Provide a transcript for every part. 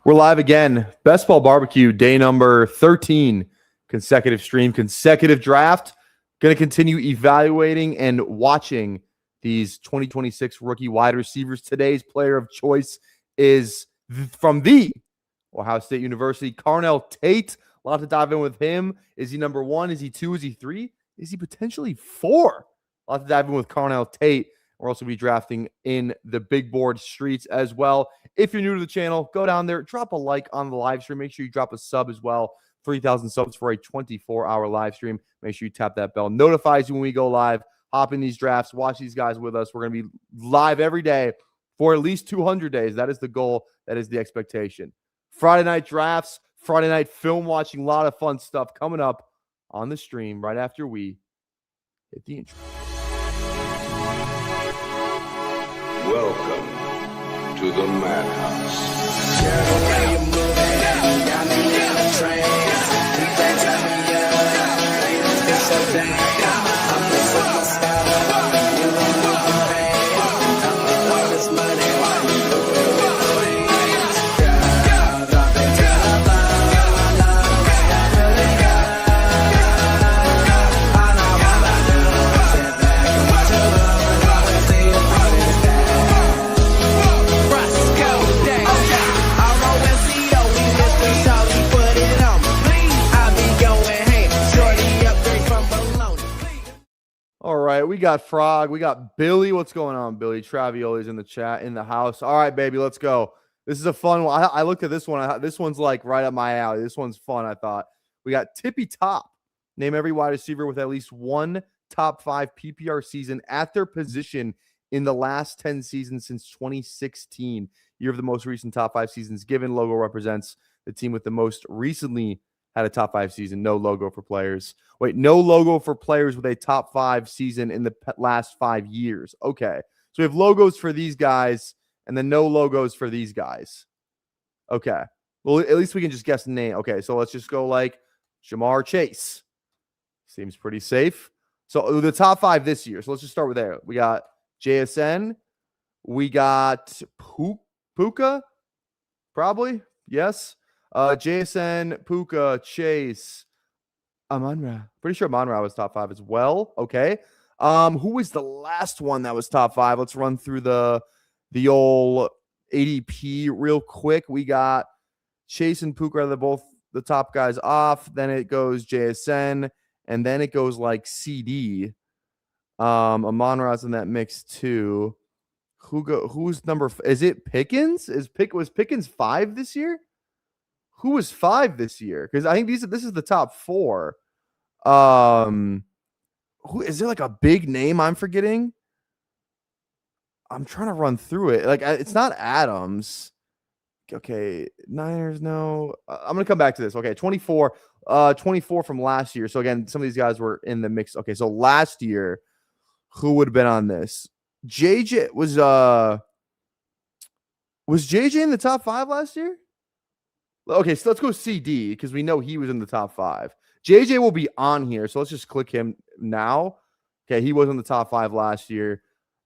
We're live again. Best Ball Barbecue, day number 13. Consecutive stream, consecutive draft. Going to continue evaluating and watching these 2026 rookie wide receivers. Today's player of choice is from the Ohio State University, Carnell Tate. A lot to dive in with him. Is he number one? Is he two? Is he three? Is he potentially four? A lot to dive in with Carnell Tate. We're also going to be drafting in the big board streets as well. If you're new to the channel, go down there, drop a like on the live stream. Make sure you drop a sub as well. 3,000 subs for a 24-hour live stream. Make sure you tap that bell. Notifies you when we go live. Hop in these drafts. Watch these guys with us. We're going to be live every day for at least 200 days. That is the goal. That is the expectation. Friday night drafts, Friday night film watching. A lot of fun stuff coming up on the stream right after we hit the intro. Welcome to the Madhouse. All right, we got Frog, we got Billy. What's going on, Billy? Travioli's in the chat, in the house. All right, baby, let's go. This is a fun one. I looked at this one. This one's like right up my alley. This one's fun, I thought. We got Tippy Top. Name every wide receiver with at least one top 5 PPR season at their position in the last 10 seasons since 2016. Year of the most recent top 5 seasons given. Logo represents the team with the most recently had a top 5 season. No logo for players. Wait, no logo for players with a top 5 season in the last 5 years. Okay. So we have logos for these guys and then no logos for these guys. Okay. Well, at least we can just guess the name. Okay. So let's just go like Jamar Chase. Seems pretty safe. So the top 5 this year. So let's just start with there. We got JSN. We got Puka. Probably. Yes. JSN, Puka, Chase, Amon-Ra. Pretty sure Amon-Ra was top 5 as well. Okay. Who was the last one that was top 5? Let's run through the old ADP real quick. We got Chase and Puka are both the top guys off. Then it goes JSN, and then it goes like CD. Amon-Ra's in that mix too. Who's number? Is it Pickens? Was Pickens 5 this year? Who was 5 this year? Because I think this is the top 4. Who is there like a big name I'm forgetting? I'm trying to run through it. Like it's not Adams. Okay, Niners, no. I'm gonna come back to this. Okay, 24 from last year. So again, some of these guys were in the mix. Okay, so last year, who would have been on this? JJ was JJ in the top 5 last year? Okay, so let's go CD because we know he was in the top 5. JJ will be on here, so let's just click him now. Okay, he was in the top 5 last year.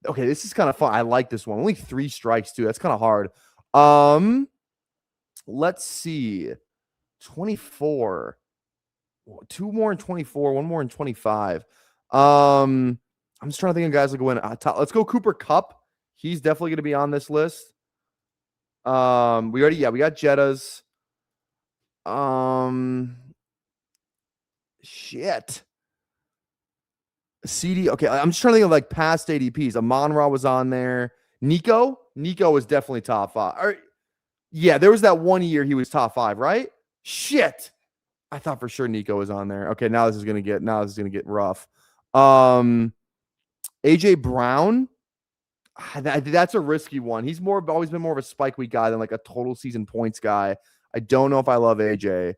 Okay, this is kind of fun. I like this one. Only 3 strikes too. That's kind of hard. Let's see. 24. 2 more in 24. 1 more in 25. I'm just trying to think of guys that go in. Let's go Cooper Kupp. He's definitely going to be on this list. We got Jettas. Shit. CD. Okay, I'm just trying to think of like past ADPs. Amon-Ra was on there. Nico was definitely top 5. Yeah, there was that one year he was top 5, right? Shit. I thought for sure Nico was on there. Okay, now this is gonna get rough. AJ Brown. That's a risky one. He's always been more of a spike week guy than like a total season points guy. I don't know if I love AJ.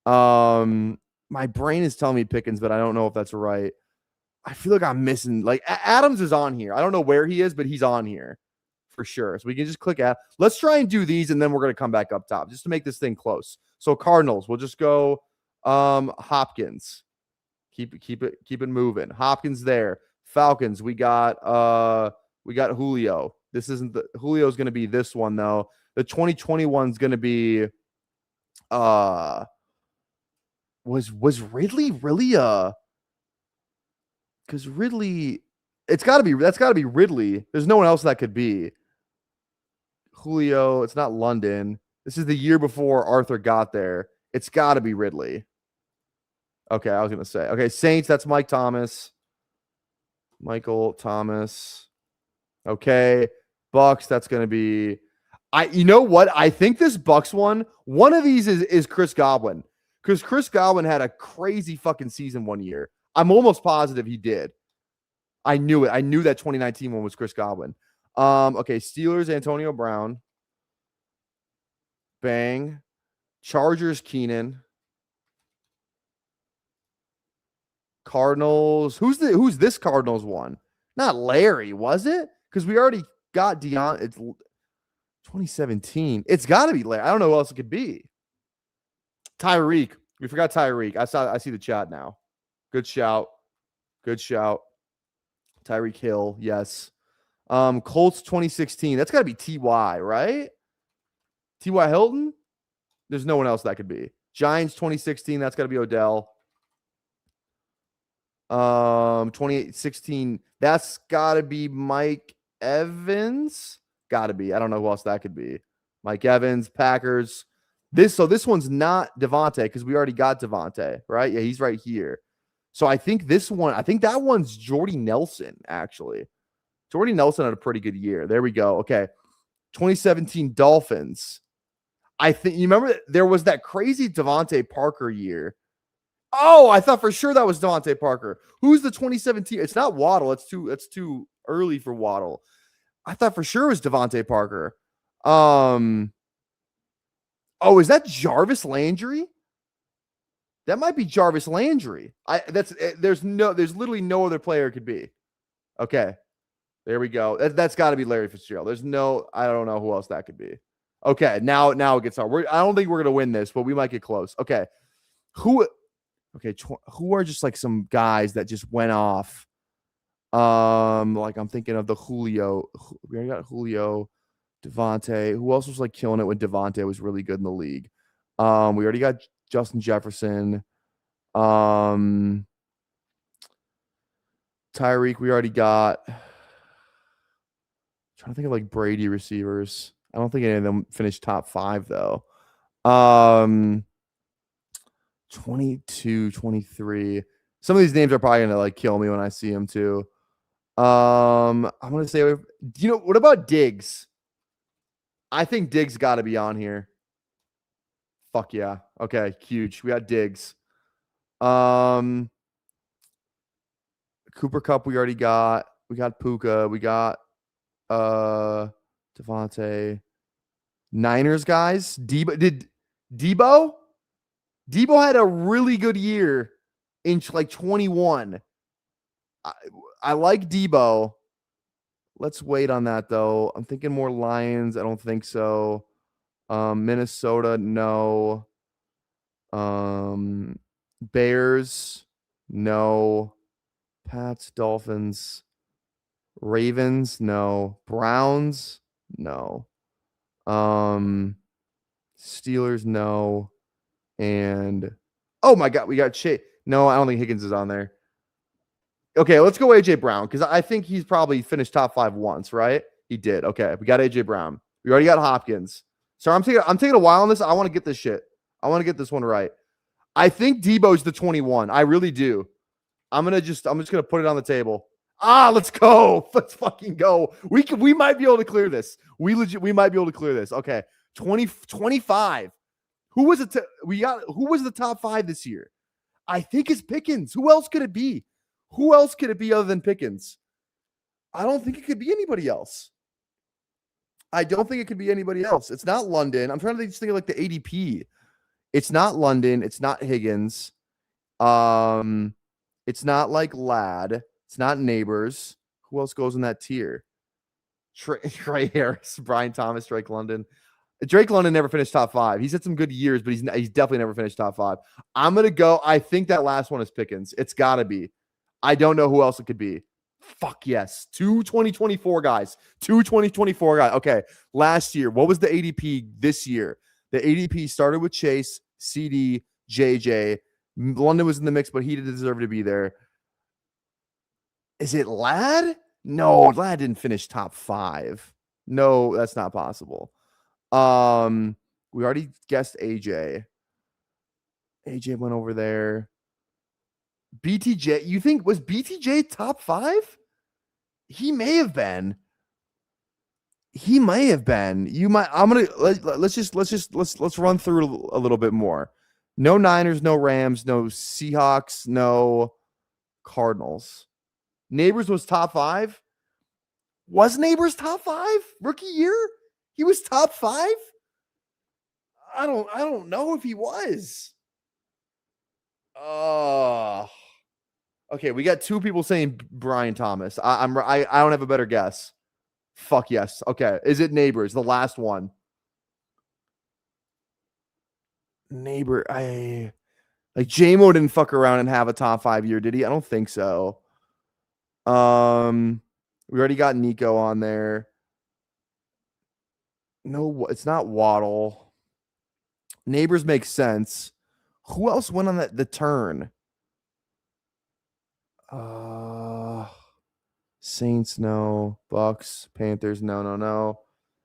My brain is telling me Pickens, but I don't know if that's right. I feel like I'm missing. Like Adams is on here. I don't know where he is, but he's on here for sure. So we can just click at. Let's try and do these, and then we're gonna come back up top just to make this thing close. So Cardinals, we'll just go Hopkins. Keep it moving. Hopkins there. Falcons, we got Julio. This isn't the Julio's going to be this one though. The 2021 is going to be was Ridley really because Ridley, that's got to be Ridley. There's no one else that could be. Julio, it's not London. This is the year before Arthur got there. It's got to be Ridley. Okay, I was going to say. Okay, Saints, that's Mike Thomas. Michael Thomas. Okay, Bucks, that's going to be you know what? I think this Bucks one of these is Chris Godwin. Because Chris Godwin had a crazy fucking season one year. I'm almost positive he did. I knew it. I knew that 2019 one was Chris Godwin. Okay, Steelers, Antonio Brown. Bang. Chargers, Keenan. Cardinals. Who's this Cardinals one? Not Larry, was it? Because we already got Deion. It's 2017. It's got to be Larry. I don't know who else it could be. Tyreek. We forgot Tyreek. I see the chat now. Good shout. Good shout. Tyreek Hill. Yes. Colts 2016. That's got to be T.Y., right? T.Y. Hilton? There's no one else that could be. Giants 2016. That's got to be Odell. 2016. That's got to be Mike Evans. Got to be. I don't know who else that could be. Mike Evans, Packers. This one's not Devontae because we already got Devontae, right? Yeah, he's right here. So I think that one's Jordy Nelson, actually. Jordy Nelson had a pretty good year. There we go. Okay. 2017 Dolphins. I think you remember there was that crazy Devontae Parker year. Oh, I thought for sure that was Devontae Parker. Who's the 2017? It's not Waddle. It's too early for Waddle. I thought for sure it was Devontae Parker. Oh, is that Jarvis Landry? That might be Jarvis Landry. There's literally no other player it could be. Okay. There we go. That's got to be Larry Fitzgerald. I don't know who else that could be. Okay, now it gets hard. I don't think we're going to win this, but we might get close. Okay. Who are just like some guys that just went off? Like I'm thinking of the Julio. We already got Julio, Devontae. Who else was like killing it when Devontae was really good in the league? We already got Justin Jefferson. Tyreek, we already got. I'm trying to think of like Brady receivers. I don't think any of them finished top 5 though. 22, 23. Some of these names are probably gonna like kill me when I see them too. I'm gonna say, what about Diggs? I think Diggs got to be on here. Fuck yeah. Okay, huge. We got Diggs. Cooper Kupp we already got. We got Puka. We got Devontae. Niners guys. Debo had a really good year in like 21. I like Debo. Let's wait on that though. I'm thinking more Lions. I don't think so. Minnesota, no. Bears, no. Pats, Dolphins, Ravens, no. Browns, no. Steelers, no. And oh my God, we got Chase. No, I don't think Higgins is on there. Okay, let's go AJ Brown because I think he's probably finished top 5 once, right? He did. Okay, we got AJ Brown. We already got Hopkins. So I'm taking a while on this. I want to get this shit. I want to get this one right. I think Debo's the 21. I really do. I'm just gonna put it on the table. Let's go. Let's fucking go. We might be able to clear this. We might be able to clear this. Okay. 25. Who was the top 5 this year? I think it's Pickens. Who else could it be? Who else could it be other than Pickens? I don't think it could be anybody else. It's not London. I'm trying to think of like the ADP. It's not London. It's not Higgins. It's not like Ladd. It's not Neighbors. Who else goes in that tier? Trey Harris, Brian Thomas, Drake London. Drake London never finished top 5. He's had some good years, but he's definitely never finished top 5. I'm going to go. I think that last one is Pickens. It's got to be. I don't know who else it could be. Fuck yes. 2024 guys. 2024 guys. Okay. Last year, what was the ADP this year? The ADP started with Chase, CD, JJ. London was in the mix, but he didn't deserve to be there. Is it Ladd? No, Ladd didn't finish top 5. No, that's not possible. We already guessed AJ. AJ went over there. BTJ, you think was BTJ top 5? He may have been. He may have been. You might. I'm gonna let's run through a little bit more. No Niners, no Rams, no Seahawks, no Cardinals. Neighbors was top 5. Was Neighbors top 5 rookie year? He was top 5. I don't know if he was. Okay, we got 2 people saying Brian Thomas. I don't have a better guess. Fuck yes. Okay, is it Neighbors? The last one. Neighbor, like J-Mo didn't fuck around and have a top 5 year, did he? I don't think so. We already got Nico on there. No, it's not Waddle. Neighbors makes sense. Who else went on the turn? Saints, no. Bucks, Panthers, no.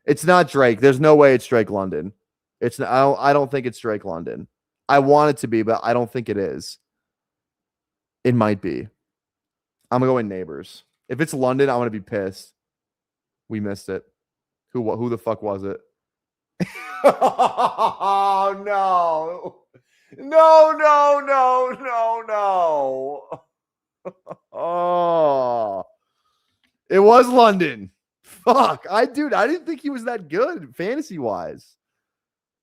It's not Drake. There's no way it's Drake London. It's not, I don't think it's Drake London. I want it to be, but I don't think it is. It might be. I'm gonna go in Neighbors. If it's London, I'm gonna be pissed. We missed it. Who the fuck was it? Oh no. No. Oh. It was London. Fuck. I didn't think he was that good fantasy wise.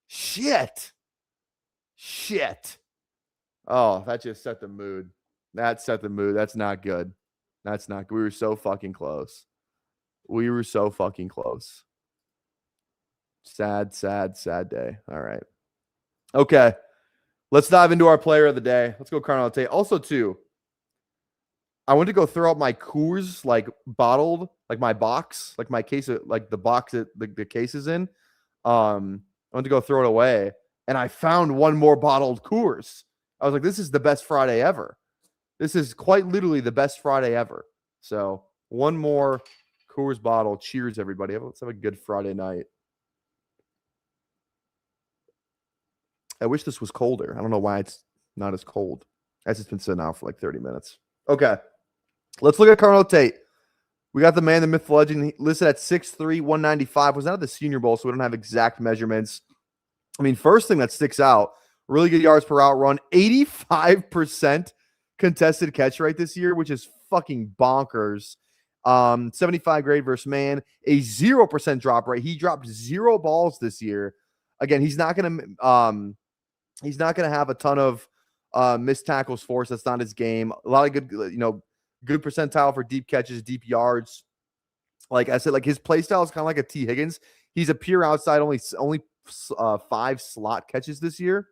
Shit. Oh, that just set the mood. That set the mood. That's not good. That's not good. We were so fucking close. Sad day. All right. Okay. Let's dive into our player of the day. Let's go Carnell Tate. Also, too, I went to go throw out my Coors, like bottled, like my box, like my case, like the box that the case is in. I went to go throw it away, and I found one more bottled Coors. I was like, this is the best Friday ever. This is quite literally the best Friday ever. So one more Coors bottle. Cheers, everybody. Let's have a good Friday night. I wish this was colder. I don't know why it's not as cold. As it's been sitting out for like 30 minutes. Okay. Let's look at Carnell Tate. We got the man, the myth, the legend, listed at 6'3", 195. Was out of the Senior Bowl, so we don't have exact measurements. I mean, first thing that sticks out, really good yards per route run. 85% contested catch rate this year, which is fucking bonkers. 75 grade versus man. A 0% drop rate. He dropped 0 balls this year. Again, he's not gonna have a ton of missed tackles forced. That's not his game. A lot of good, good percentile for deep catches, deep yards. Like I said, like his play style is kind of like a T. Higgins. He's a pure outside, only 5 slot catches this year.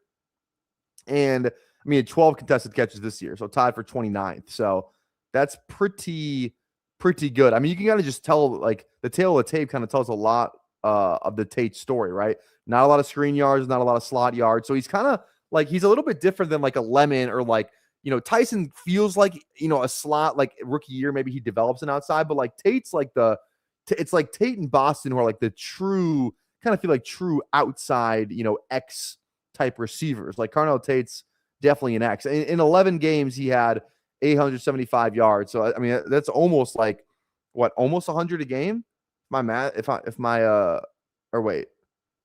And I mean, 12 contested catches this year. So tied for 29th. So that's pretty good. I mean, you can kind of just tell, like, the tail of the tape kind of tells a lot of the Tate story, right? Not a lot of screen yards, not a lot of slot yards. So he's kind of like, he's a little bit different than like a Lemon or like, Tyson feels like, a slot, like rookie year, maybe he develops an outside, but like Tate's like it's like Tate and Boston who are like the true, kind of feel like true outside, X type receivers. Like Carnell Tate's definitely an X. In 11 games, he had 875 yards. So, I mean, that's almost like, almost 100 a game? My math, or wait,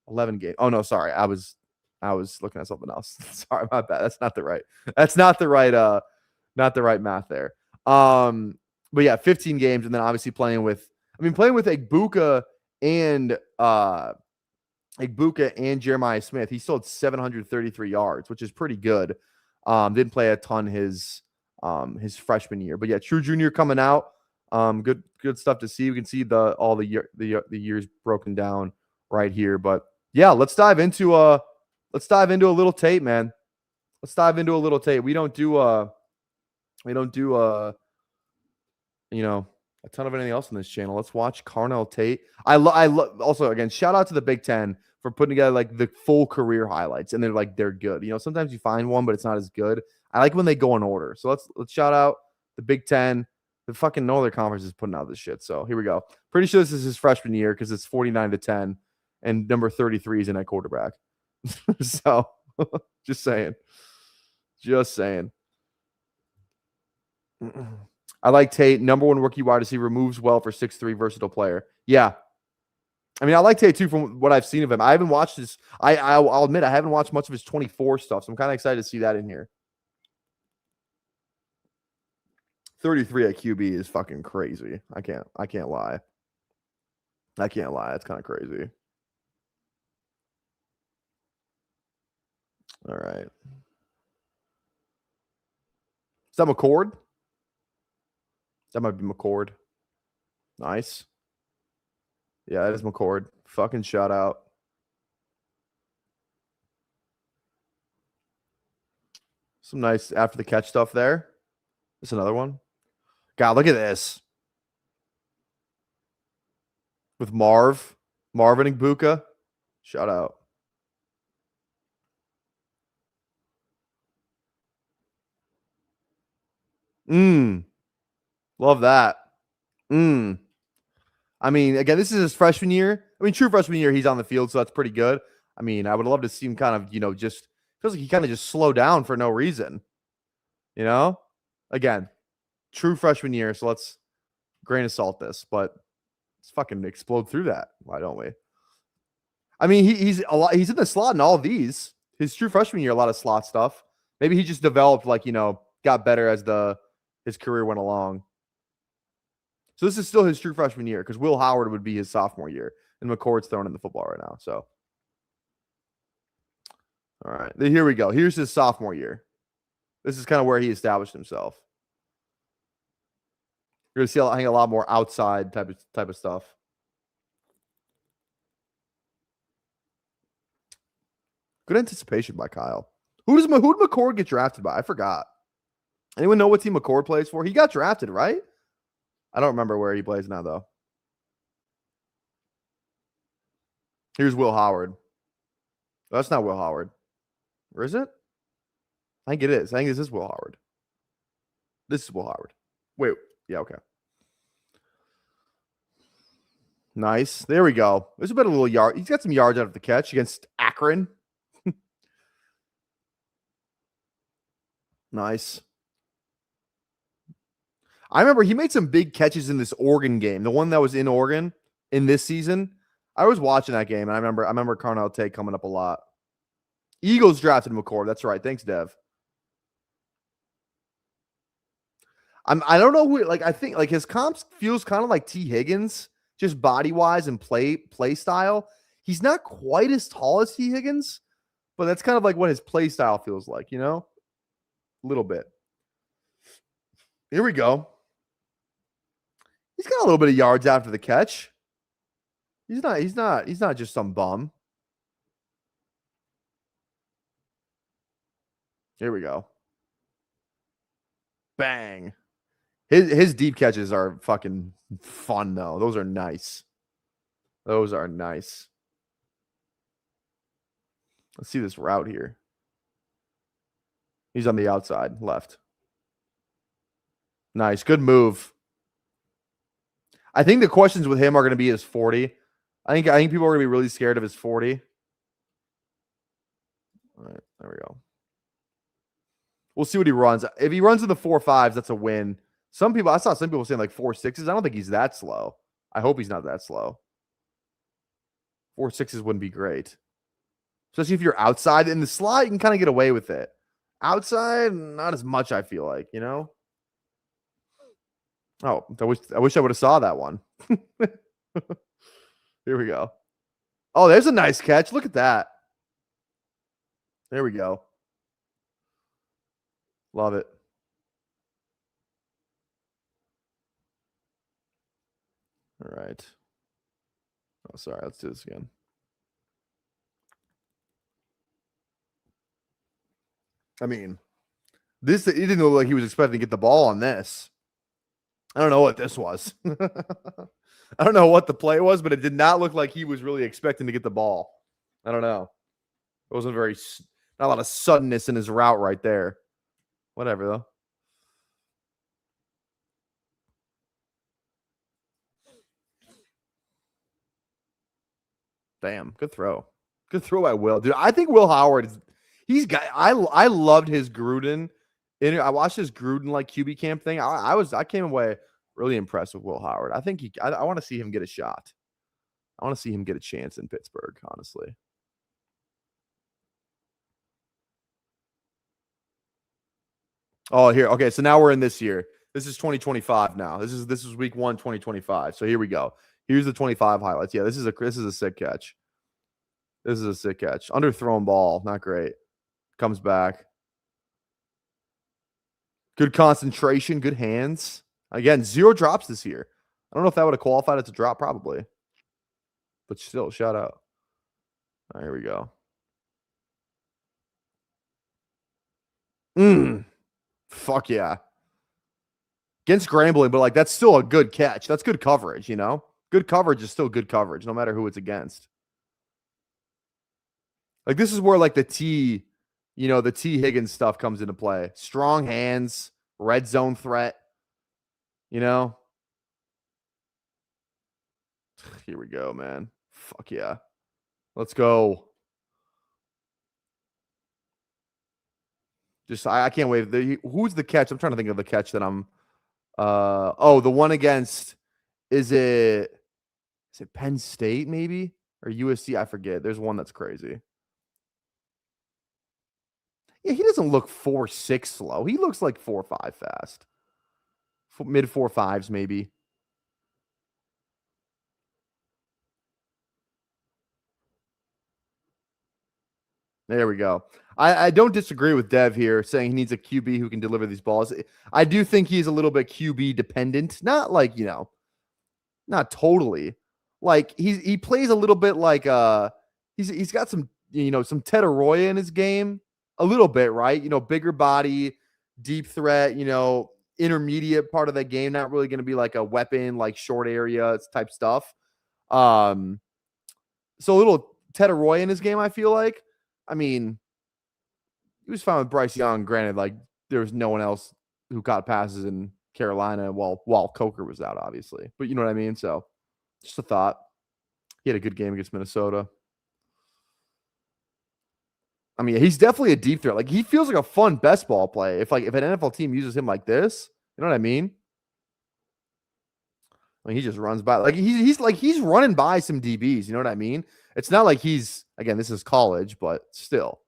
11 games. Oh, no, sorry. I was looking at something else. Sorry, my bad. That's not the right math there. But yeah, 15 games, and then obviously playing with Egbuka and Jeremiah Smith. He still had 733 yards, which is pretty good. Didn't play a ton his freshman year, but yeah, true junior coming out. Good stuff to see. We can see all the years broken down right here. But yeah, let's dive into a little Tate, man. Let's dive into a little Tate. We don't do a ton of anything else on this channel. Let's watch Carnell Tate. I love also, again, shout out to the Big Ten for putting together like the full career highlights, and they're good. Sometimes you find one, but it's not as good. I like when they go in order. So let's shout out the Big Ten. The fucking no other conference is putting out this shit. So here we go. Pretty sure this is his freshman year because it's 49-10, and number 33 is in at quarterback. So just saying. I like Tate, number 1 rookie wide receiver, moves well for 6'3", versatile player. Yeah. I mean, I like Tate too from what I've seen of him. I haven't watched his I'll admit I haven't watched much of his 24 stuff, so I'm kind of excited to see that in here. 33 at QB is fucking crazy. I can't lie. That's kind of crazy. All right. Is that McCord? That might be McCord. Nice. Yeah, that is McCord. Fucking shout out. Some nice after the catch stuff there. That's another one. God, look at this. With Marvin and Buka. Shout out. Love that. I mean, again, this is his freshman year. I mean, true freshman year, he's on the field, so that's pretty good. I mean, I would love to see him kind of, just feels like he kind of just slowed down for no reason. Again, true freshman year, so let's grain of salt this, but let's fucking explode through that. Why don't we? I mean, he's in the slot in all of these. His true freshman year, a lot of slot stuff. Maybe he just developed, got better as his career went along. So this is still his true freshman year because Will Howard would be his sophomore year, and McCord's throwing in the football right now. So, all right, here we go. Here's his sophomore year. This is kind of where he established himself. You're gonna see a lot more outside type of stuff. Good anticipation by Kyle. Who did McCord get drafted by? I forgot. Anyone know what team McCord plays for? He got drafted, right? I don't remember where he plays now, though. Here's Will Howard. Oh, that's not Will Howard. Or is it? I think it is. I think this is Will Howard. This is Will Howard. Wait. Yeah, okay. Nice. There we go. There's a bit of a little yard. He's got some yards out of the catch against Akron. Nice. I remember he made some big catches in this Oregon game, the one that was in Oregon in this season. I was watching that game, and I remember Carnell Tate coming up a lot. Eagles drafted McCord. That's right. Thanks, Dev. I don't know who. I think his comps feels kind of like T. Higgins, just body wise and play style. He's not quite as tall as T. Higgins, but that's kind of like what his play style feels like. A little bit. Here we go. He's got a little bit of yards after the catch. He's not just some bum. Here we go. Bang. His deep catches are fucking fun though. Those are nice. Let's see this route here. He's on the outside left. Nice. Good move. I think the questions with him are going to be his 40. I think people are going to be really scared of his 40. All right, there we go. We'll see what he runs. If he runs in the 4.5s, that's a win. I saw some people saying like 4.6s. I don't think he's that slow. I hope he's not that slow. 4.6s wouldn't be great. Especially if you're outside in the slot, you can kind of get away with it. Outside, not as much, I feel like, Oh, I wish I would have saw that one. Here we go. Oh, there's a nice catch. Look at that. There we go. Love it. All right. Oh, sorry. Let's do this again. I mean, he didn't look like he was expecting to get the ball on this. I don't know what this was. I don't know what the play was, but it did not look like he was really expecting to get the ball. I don't know. It wasn't not a lot of suddenness in his route right there. Whatever, though. Damn, good throw. Good throw by Will. Dude, I think Will Howard I loved his Gruden. I watched his Gruden like QB camp thing. I came away really impressed with Will Howard. I think I want to see him get a shot. I want to see him get a chance in Pittsburgh, honestly. Oh, here. Okay, so now we're in this year. This is 2025 now. This is week 1, 2025. So here we go. Here's the 25 highlights. Yeah, this is a sick catch. This is a sick catch. Underthrown ball, not great. Comes back. Good concentration, good hands. Again, 0 drops this year. I don't know if that would have qualified it to drop, probably. But still, shout out. All right, here we go. Fuck yeah. Against Grambling, but like that's still a good catch. That's good coverage, you know? Good coverage is still good coverage, no matter who it's against. Like this is where like the T Higgins stuff comes into play. Strong hands, red zone threat, you know? Here we go, man. Fuck yeah. Let's go. Just I can't wait. Who's the catch? I'm trying to think of the catch that I'm the one against is it Penn State maybe? Or USC? I forget. There's one that's crazy. Yeah, he doesn't look 4.6 slow. He looks like 4.5 fast. Mid 4.5s maybe. There we go. I don't disagree with Dev here saying he needs a QB who can deliver these balls. I do think he's a little bit QB dependent. Not like, not totally. Like he plays a little bit like he's got some some Ted Arroyo in his game. A little bit, right? Bigger body, deep threat, intermediate part of that game, not really going to be like a weapon, like short area type stuff. So a little Ted Arroyo in his game, I feel like. I mean, he was fine with Bryce Young. Granted, like there was no one else who caught passes in Carolina while Coker was out, obviously. But you know what I mean? So just a thought. He had a good game against Minnesota. I mean, he's definitely a deep threat. Like he feels like a fun best ball play. If an NFL team uses him like this, you know what I mean? I mean, he just runs by like he's running by some DBs. You know what I mean? It's not like this is college, but still.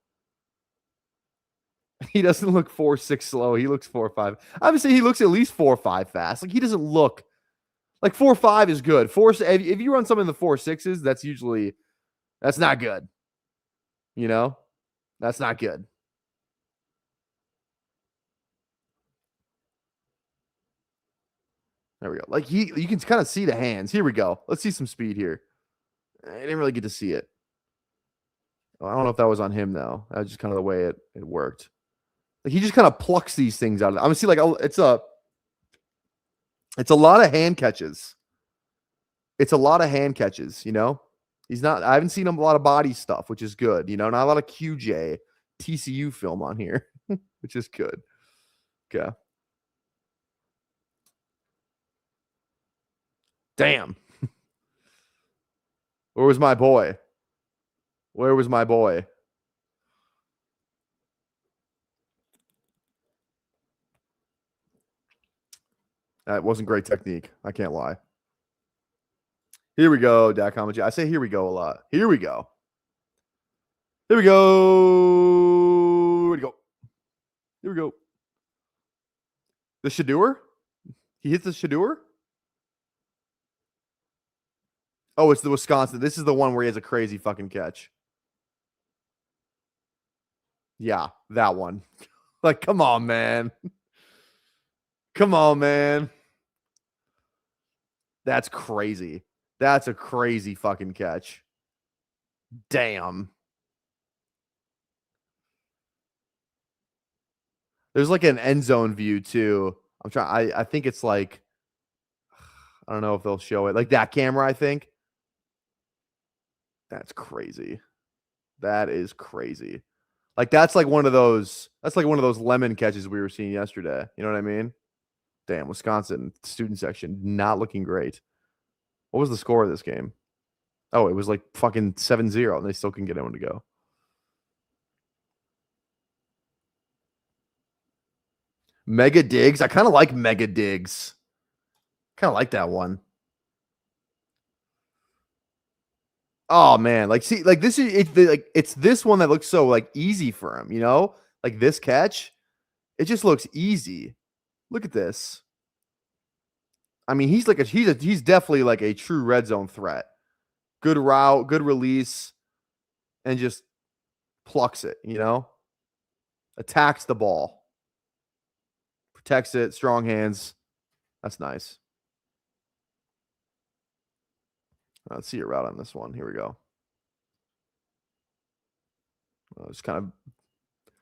He doesn't look 4.6 slow. He looks 4.5. Obviously, he looks at least 4.5 fast. Like he doesn't look like 4.5 is good. If you run some in the 4.6s, that's not good. That's not good. There we go. Like you can kind of see the hands. Here we go. Let's see some speed here. I didn't really get to see it. I don't know if that was on him though. That was just kind of the way it worked. Like he just kind of plucks these things out of it. I'm gonna see like it's a lot of hand catches. It's a lot of hand catches, I haven't seen him a lot of body stuff, which is good, not a lot of QJ TCU film on here, which is good. Okay. Damn. Where was my boy? That wasn't great technique. I can't lie. Here we go, Dak Comedy. I say here we go a lot. Here we go. Here we go. Here we go. The Shador? He hits the Shador? Oh, it's the Wisconsin. This is the one where he has a crazy fucking catch. Yeah, that one. Like, come on, man. Come on, man. That's crazy. That's a crazy fucking catch. Damn. There's like an end zone view too. I think it's like I don't know if they'll show it. Like that camera, I think. That's crazy. That is crazy. Like that's like one of those lemon catches we were seeing yesterday. You know what I mean? Damn, Wisconsin student section not looking great. What was the score of this game? Oh, it was like fucking 7-0 and they still can get anyone to go. Mega Digs. I kind of like Mega Digs. Kind of like that one. Oh man, like see, like this is it's this one that looks so like easy for him, you know? Like this catch, it just looks easy. Look at this. I mean, he's definitely like a true red zone threat. Good route, good release, and just plucks it, you know? Attacks the ball. Protects it, strong hands. That's nice. Let's see your route on this one. Here we go. It's kind of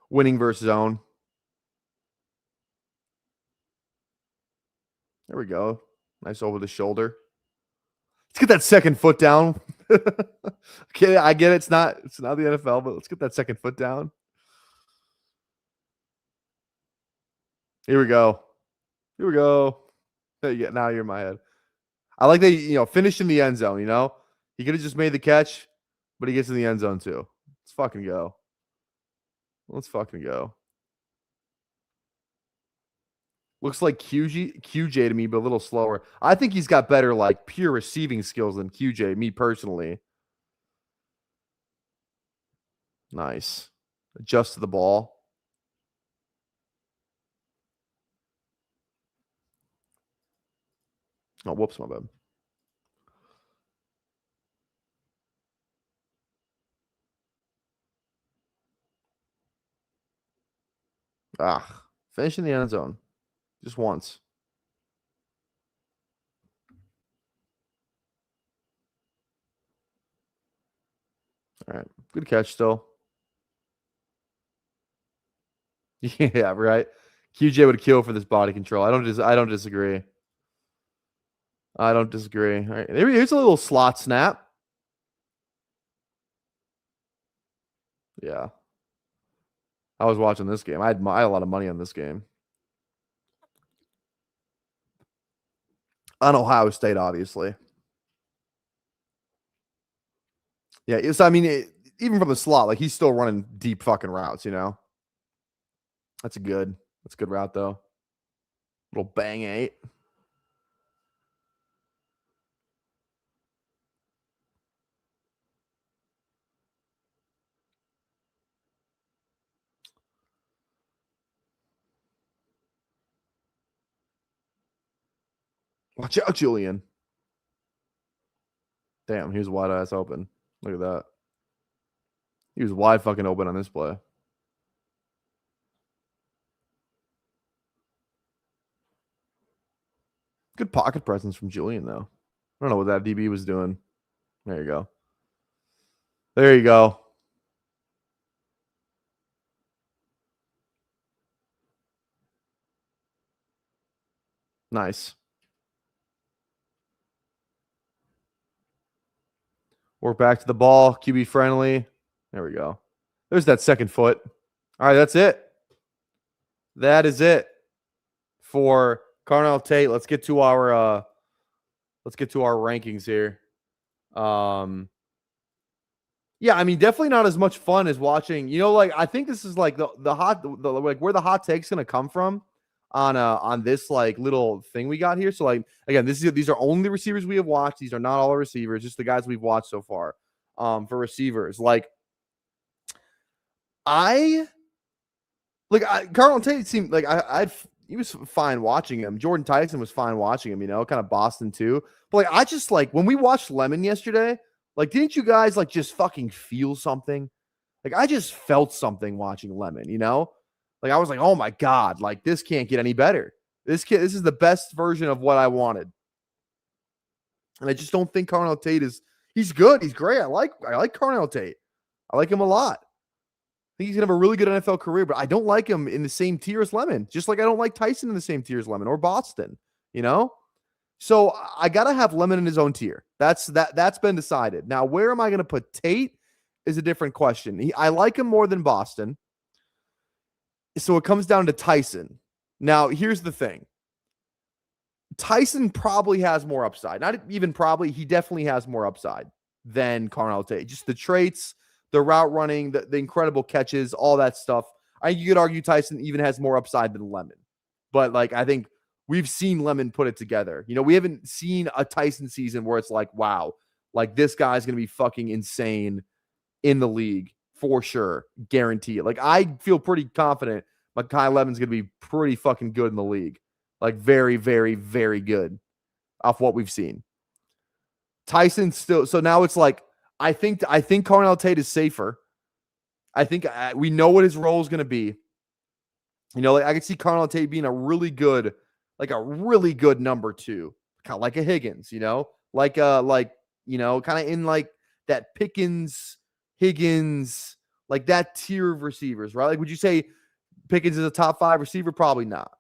winning versus zone. There we go. Nice over the shoulder. Let's get that second foot down. Okay, I get it. It's not the NFL, but let's get that second foot down. Here we go. Here we go. Now you're in my head. I like that, finished in the end zone, you know? He could have just made the catch, but he gets in the end zone too. Let's fucking go. Let's fucking go. Looks like QJ to me, but a little slower. I think he's got better, like, pure receiving skills than QJ, me personally. Nice. Adjust to the ball. Oh, whoops, my bad. Finish in the end zone. Just once. All right. Good catch still. Yeah, right. QJ would kill for this body control. I don't disagree. I don't disagree. All right. Here's a little slot snap. Yeah. I was watching this game. I had a lot of money on this game. On Ohio State, obviously. Yeah, even from the slot, like he's still running deep fucking routes, you know? That's a good route, though. Little bang 8. Watch out, Julian. Damn, he was wide ass open. Look at that. He was wide fucking open on this play. Good pocket presence from Julian, though. I don't know what that DB was doing. There you go. There you go. Nice. Work back to the ball. QB friendly. There we go. There's that second foot. All right, that's it. That is it for Carnell Tate. Let's get to our rankings here. Yeah, I mean, definitely not as much fun as watching. Like I think this is like the like where the hot take's gonna come from on this like little thing we got here. So like again, these are only the receivers we have watched. These are not all our receivers, just the guys we've watched so far. For receivers, like Carnell Tate seemed like he was fine watching him. Jordan Tyson was fine watching him, kind of Boston too. But like I just like when we watched Lemon yesterday, like didn't you guys like just fucking feel something? Like I just felt something watching Lemon, Like I was like, "Oh my god, like this can't get any better. This is the best version of what I wanted." And I just don't think Carnell Tate he's good. He's great. I like Carnell Tate. I like him a lot. I think he's gonna have a really good NFL career, but I don't like him in the same tier as Lemon. Just like I don't like Tyson in the same tier as Lemon or Boston, So I gotta have Lemon in his own tier. That's been decided. Now, where am I gonna put Tate is a different question. I like him more than Boston. So it comes down to Tyson. Now, here's the thing. Tyson probably has more upside. Not even probably, he definitely has more upside than Carnell Tate. Just the traits, the route running, the incredible catches, all that stuff. I think you could argue Tyson even has more upside than Lemon. But like, I think we've seen Lemon put it together. You know, we haven't seen a Tyson season where it's like, wow, like this guy's going to be fucking insane in the league for sure. Guarantee it. Like, I feel pretty confident Mekhi Levin's going to be pretty fucking good in the league. Like, very, very, very good off what we've seen. Tyson still, so now it's like, I think Carnell Tate is safer. I think we know what his role is going to be. You know, like I could see Carnell Tate being a really good number 2, kind of like a Higgins, you know, like you know, kind of in like that Pickens, Higgins, like that tier of receivers, right? Like, would you say Pickens is a top 5 receiver? Probably not.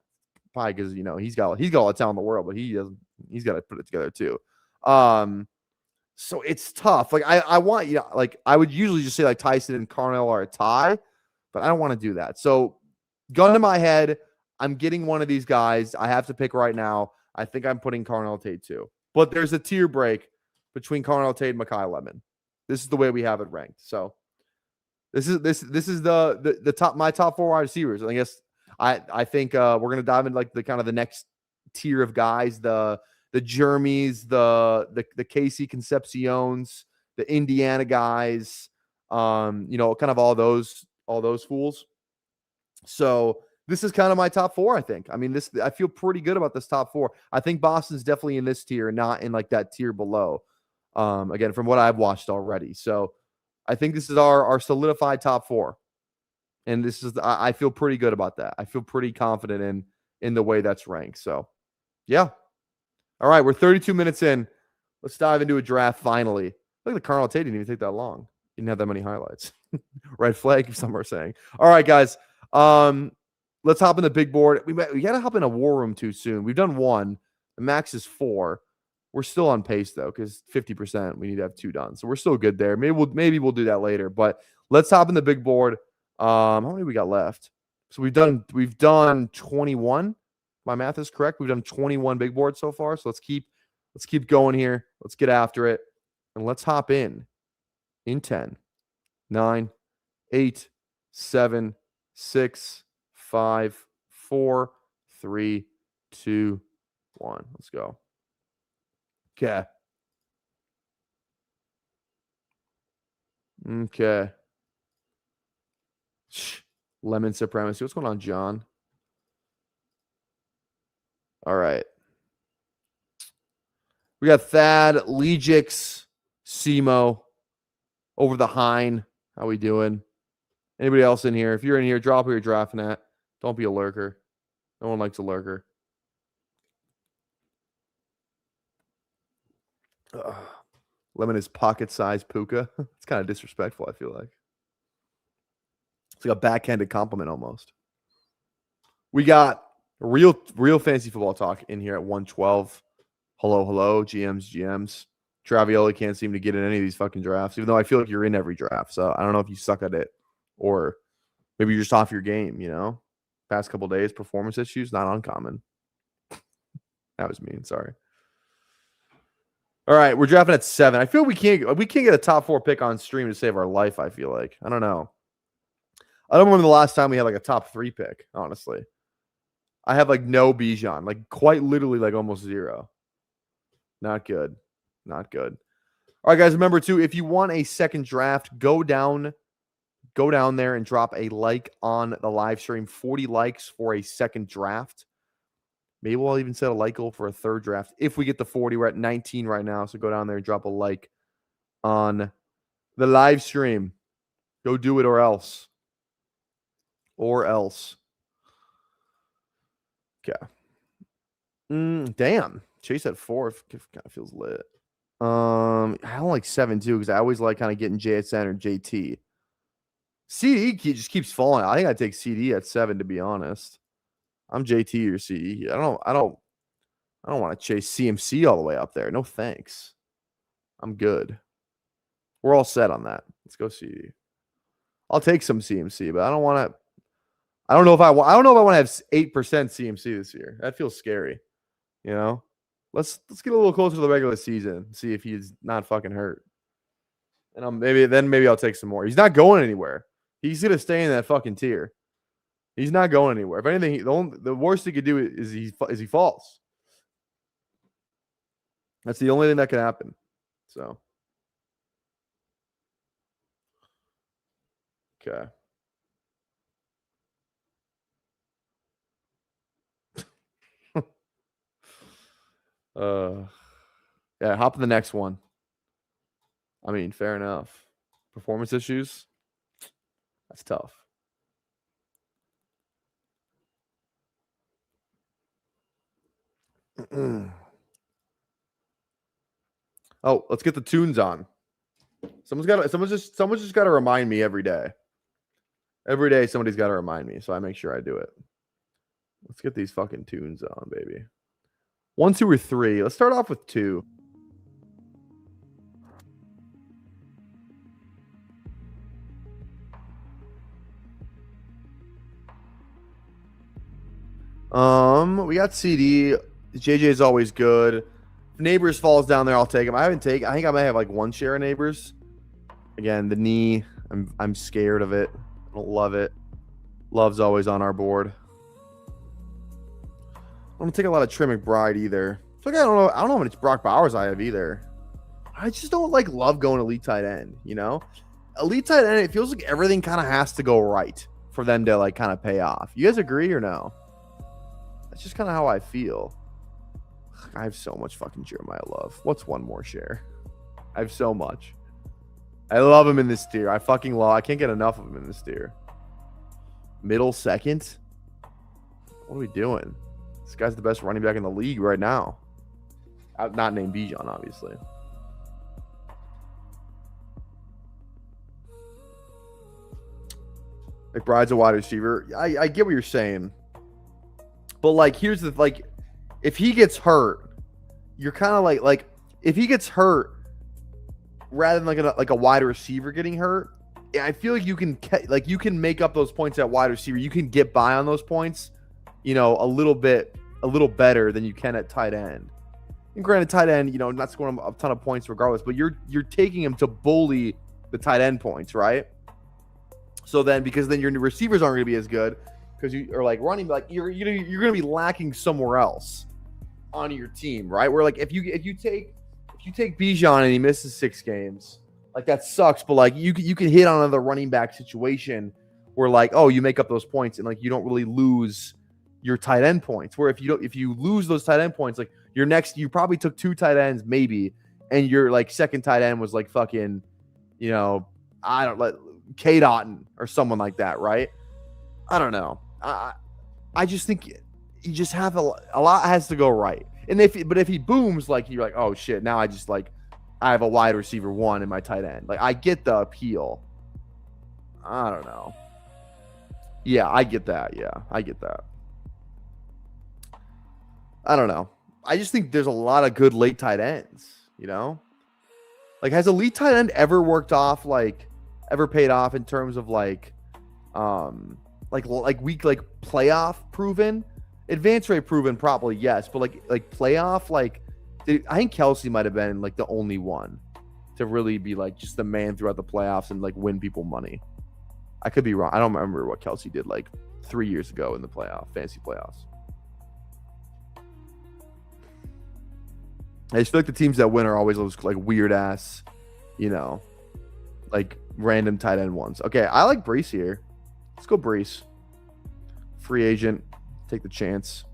Probably because, you know, he's got all the talent in the world, but he's got to put it together too. So it's tough. Like I want, you know, like I would usually just say like Tyson and Carnell are a tie, but I don't want to do that. So gun to my head, I'm getting one of these guys. I have to pick right now. I think I'm putting Carnell Tate too. But there's a tier break between Carnell Tate and Mekhi Lemon. This is the way we have it ranked. So this is the top, my top 4 wide receivers. I guess I think we're gonna dive into like the kind of the next tier of guys, the Jeremys, the Casey Concepciones, the Indiana guys, you know, kind of all those fools. So this is kind of my top 4, I think. I mean, I feel pretty good about this top 4. I think Boston's definitely in this tier, not in like that tier below. Again, from what I've watched already. So I think this is our solidified top 4. And this is, I feel pretty good about that. I feel pretty confident in the way that's ranked. So yeah. All right, we're 32 minutes in. Let's dive into a draft finally. Look at the Carnell Tate didn't even take that long. Didn't have that many highlights. Red flag, some are saying. All right, guys. Let's hop in the big board. We got to hop in a war room too soon. We've done 1. The max is 4. We're still on pace though, because 50%. We need to have 2 done, so we're still good there. Maybe we'll do that later. But let's hop in the big board. How many we got left? So we've done 21. My math is correct. We've done 21 big boards so far. So let's keep going here. Let's get after it. And let's hop in 10, 9, 8, 7, 6, 5, 4, 3, 2, 1. Let's go. Okay. Okay. Lemon supremacy. What's going on, John? All right. We got Thad, Legix, Simo, over the Hine. How we doing? Anybody else in here? If you're in here, drop who you're drafting at. Don't be a lurker. No one likes a lurker. Lemon is pocket-sized Puka. It's kind of disrespectful, I feel like. It's like a backhanded compliment almost. We got real fantasy football talk in here at 112. Hello, GMs. Travioli can't seem to get in any of these fucking drafts, even though I feel like you're in every draft. So I don't know if you suck at it or maybe you're just off your game, you know? Past couple days, performance issues, not uncommon. That was mean, sorry. All right, we're drafting at 7. I feel we can't get a top 4 pick on stream to save our life, I feel like. I don't know. I don't remember the last time we had like a top 3 pick, honestly. I have like no Bijan, like quite literally like almost 0. Not good. Not good. All right, guys, remember too, if you want a second draft, go down there and drop a like on the live stream. 40 likes for a second draft. Maybe we'll even set a like goal for a third draft. If we get the 40, we're at 19 right now. So go down there and drop a like on the live stream. Go do it or else. Or else. Okay. Damn. Chase at 4 kind of feels lit. I don't like 7 too, because I always like kind of getting JSN or JT. CD just keeps falling. I think I'd take CD at 7, to be honest. I'm JT or CE. I don't I don't want to chase CMC all the way up there. No thanks. I'm good. We're all set on that. Let's go CD. I'll take some CMC, but I don't want to. I don't know if I want to have 8% CMC this year. That feels scary. You know, let's get a little closer to the regular season. See if he's not fucking hurt. And maybe I'll take some more. He's not going anywhere. He's gonna stay in that fucking tier. He's not going anywhere. If anything, the worst he could do is he falls. That's the only thing that can happen. So, okay. Yeah, hop in the next one. I mean, fair enough. Performance issues. That's tough. Oh, let's get the tunes on. Someone's just got to remind me every day. Every day, somebody's got to remind me, so I make sure I do it. Let's get these fucking tunes on, baby. 1, 2, or 3. Let's start off with 2. We got CD. JJ is always good. If Neighbors falls down there, I'll take him. I think I might have like 1 share of Neighbors. Again, the knee. I'm scared of it. I don't love it. Love's always on our board. I don't take a lot of Trey McBride either. So I don't know how many Brock Bowers I have either. I just don't like Love going elite tight end, you know? Elite tight end, it feels like everything kind of has to go right for them to like kind of pay off. You guys agree or no? That's just kind of how I feel. I have so much fucking Jeremiah Love. What's 1 more share? I have so much. I love him in this tier. I can't get enough of him in this tier. Middle second? What are we doing? This guy's the best running back in the league right now. Not named Bijan, obviously. McBride's a wide receiver. I get what you're saying. But, like, here's the, like, if he gets hurt, you're kind of like, if he gets hurt, rather than like a wide receiver getting hurt, I feel like you can make up those points at wide receiver. You can get by on those points, you know, a little better than you can at tight end. And granted, tight end, you know, not scoring a ton of points regardless, but you're taking him to bully the tight end points, right? So then, because then your receivers aren't going to be as good because you are like running, like you're going to be lacking somewhere else on your team, right? Where like if you take Bijan and he misses 6 games, like that sucks. But like you can hit on another running back situation where like, oh, you make up those points and like you don't really lose your tight end points. Where if you lose those tight end points, like you probably took 2 tight ends maybe, and your like second tight end was like fucking, you know, I don't like Tate or someone like that, right? I don't know. I just think you just have a lot has to go right. And if he booms, like you're like, oh shit, now I have a wide receiver 1 in my tight end. Like I get the appeal. I don't know. Yeah, I get that. Yeah, I get that. I don't know. I just think there's a lot of good late tight ends, you know? Like, has a lead tight end ever paid off in terms of like week, like playoff proven? Advance rate proven, probably yes, but like playoff, I think Kelsey might have been like the only one to really be like just the man throughout the playoffs and like win people money. I could be wrong. I don't remember what Kelsey did like 3 years ago in the fantasy playoffs. I just feel like the teams that win are always those like weird ass, you know, like random tight end ones. Okay, I like Brees here. Let's go Brees. Free agent. Take the chance.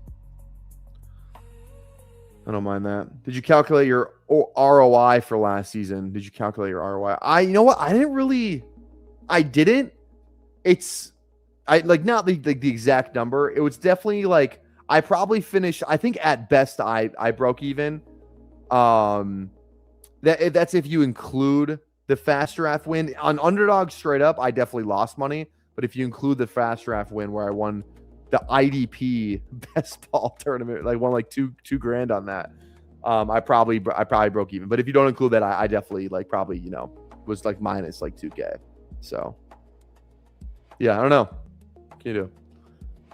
I don't mind that. Did you calculate your ROI for last season? Did you calculate your ROI? You know what? I didn't. I like not the exact number. It was definitely like I probably finished. I think at best I broke even. That's if you include the fast draft win on underdog straight up. I definitely lost money, but if you include the fast draft win where I won the IDP best ball tournament, like won like two grand on that. I probably broke even. But if you don't include that, I definitely like probably, you know, was like minus like 2K. So yeah, I don't know. What can you do?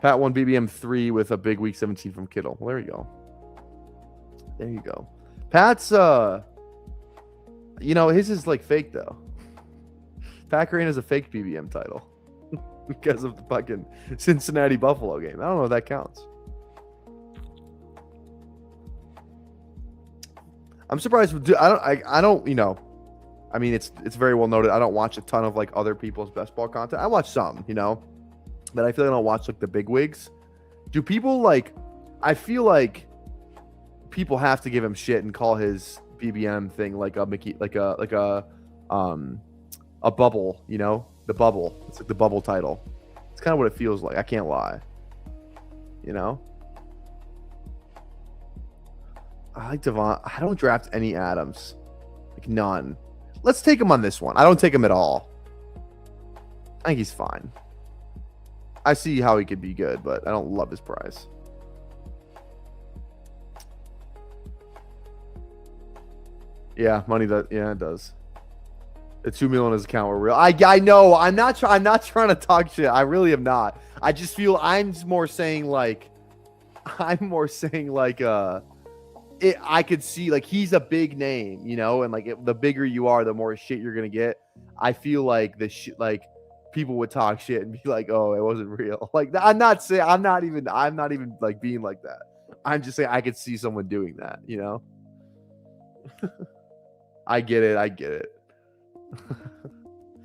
Pat won BBM 3 with a big week 17 from Kittle. Well, there you go. There you go. Pat's you know, his is like fake though. Pat Green is a fake BBM title because of the fucking Cincinnati Buffalo game. I don't know if that counts. I'm surprised. I don't. You know, I mean, it's very well noted. I don't watch a ton of like other people's best ball content. I watch some, you know, but I feel like I don't watch like the big wigs. Do people like? I feel like people have to give him shit and call his BBM thing like a Mickey, like a bubble. You know, the bubble. It's like the bubble title. It's kind of what it feels like. I can't lie. You know. I like Devon. I don't draft any Adams. Like none. Let's take him on this one. I don't take him at all. I think he's fine. I see how he could be good, but I don't love his price. Yeah, money that it does. The 2 million on his account were real. I know. I'm not trying to talk shit. I really am not. I just feel I'm more saying like I could see like he's a big name, you know, and like the bigger you are, the more shit you're gonna get. I feel like the shit, like people would talk shit and be like, "Oh, it wasn't real." Like I'm not even like being like that. I'm just saying I could see someone doing that, you know. I get it.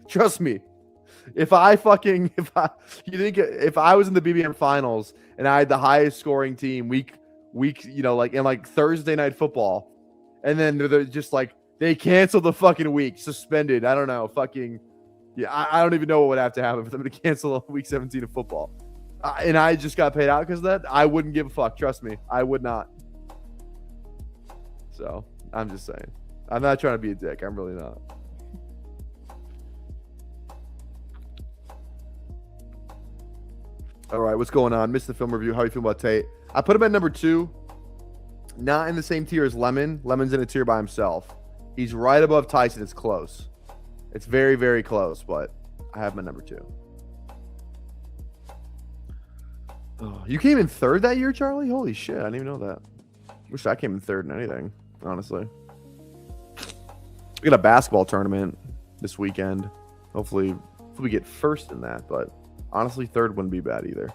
Trust me. If I was in the BBM finals and I had the highest scoring team week, you know, like in like Thursday night football, and then they're just like they canceled the fucking week, suspended. I don't know, fucking yeah. I don't even know what would have to happen for them to cancel week 17 of football, and I just got paid out because of that. I wouldn't give a fuck. Trust me, I would not. So I'm just saying, I'm not trying to be a dick. I'm really not. All right, what's going on? Missed the film review. How you feel about Tate? I put him at number 2. Not in the same tier as Lemon. Lemon's in a tier by himself. He's right above Tyson. It's close. It's very, very close, but I have him at number 2. Oh, you came in 3rd that year, Charlie? Holy shit, I didn't even know that. Wish I came in 3rd in anything, honestly. We got a basketball tournament this weekend. Hopefully we get 1st in that, but honestly, 3rd wouldn't be bad either.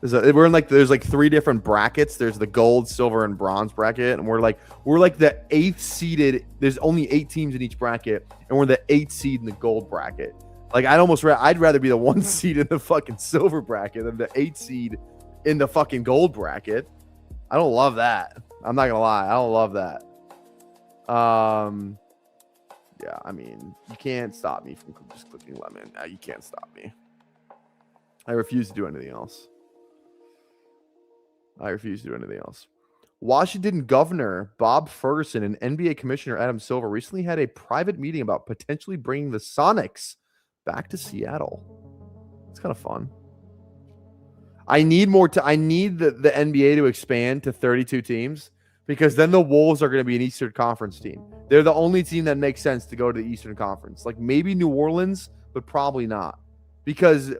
There's like 3 different brackets. There's the gold, silver, and bronze bracket, and we're like the 8th seeded. There's only 8 teams in each bracket, and we're the 8th seed in the gold bracket. Like I'd rather be the 1 seed in the fucking silver bracket than the 8th seed in the fucking gold bracket. I don't love that. I'm not gonna lie, I don't love that. Yeah, I mean, you can't stop me from just clicking Lemon. You can't stop me. I refuse to do anything else. Washington Governor Bob Ferguson and NBA Commissioner Adam Silver recently had a private meeting about potentially bringing the Sonics back to Seattle. It's kind of fun. I need the NBA to expand to 32 teams because then the Wolves are going to be an Eastern Conference team. They're the only team that makes sense to go to the Eastern Conference. Like maybe New Orleans, but probably not. Because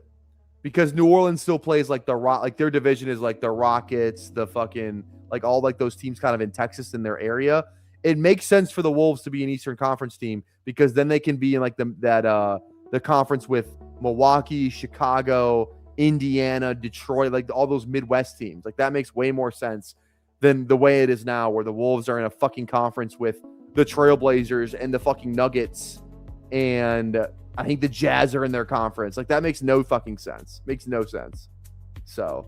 New Orleans still plays like like their division is like the Rockets, the fucking like all like those teams kind of in Texas in their area. It makes sense for the Wolves to be an Eastern Conference team because then they can be in like the conference with Milwaukee, Chicago, Indiana, Detroit, like all those Midwest teams. Like that makes way more sense than the way it is now, where the Wolves are in a fucking conference with the Trailblazers and the fucking Nuggets and I think the Jazz are in their conference. Like that makes no fucking sense. Makes no sense. So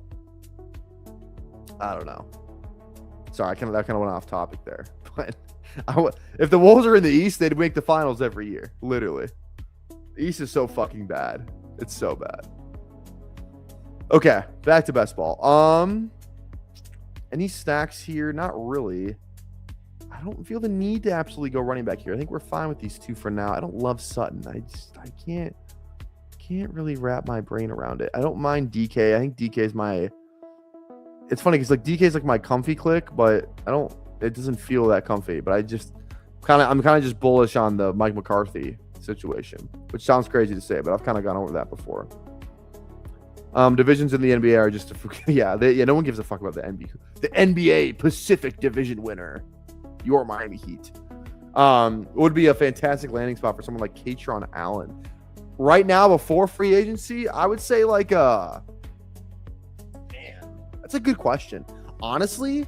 I don't know. Sorry, that kind of went off topic there. But if the Wolves are in the East, they'd make the finals every year. Literally. The East is so fucking bad. It's so bad. Okay, back to best ball. Any stacks here? Not really. I don't feel the need to absolutely go running back here. I think we're fine with these 2 for now. I don't love Sutton. I can't can't really wrap my brain around it. I don't mind DK. I think DK is my. It's funny because like DK is like my comfy click, but I don't. It doesn't feel that comfy. But I'm kind of just bullish on the Mike McCarthy situation, which sounds crazy to say, but I've kind of gone over that before. Divisions in the NBA are just no one gives a fuck about the NBA. The NBA Pacific Division winner, your Miami Heat. Would be a fantastic landing spot for someone like Katron Allen. Right now, before free agency, I would say like man, that's a good question. Honestly,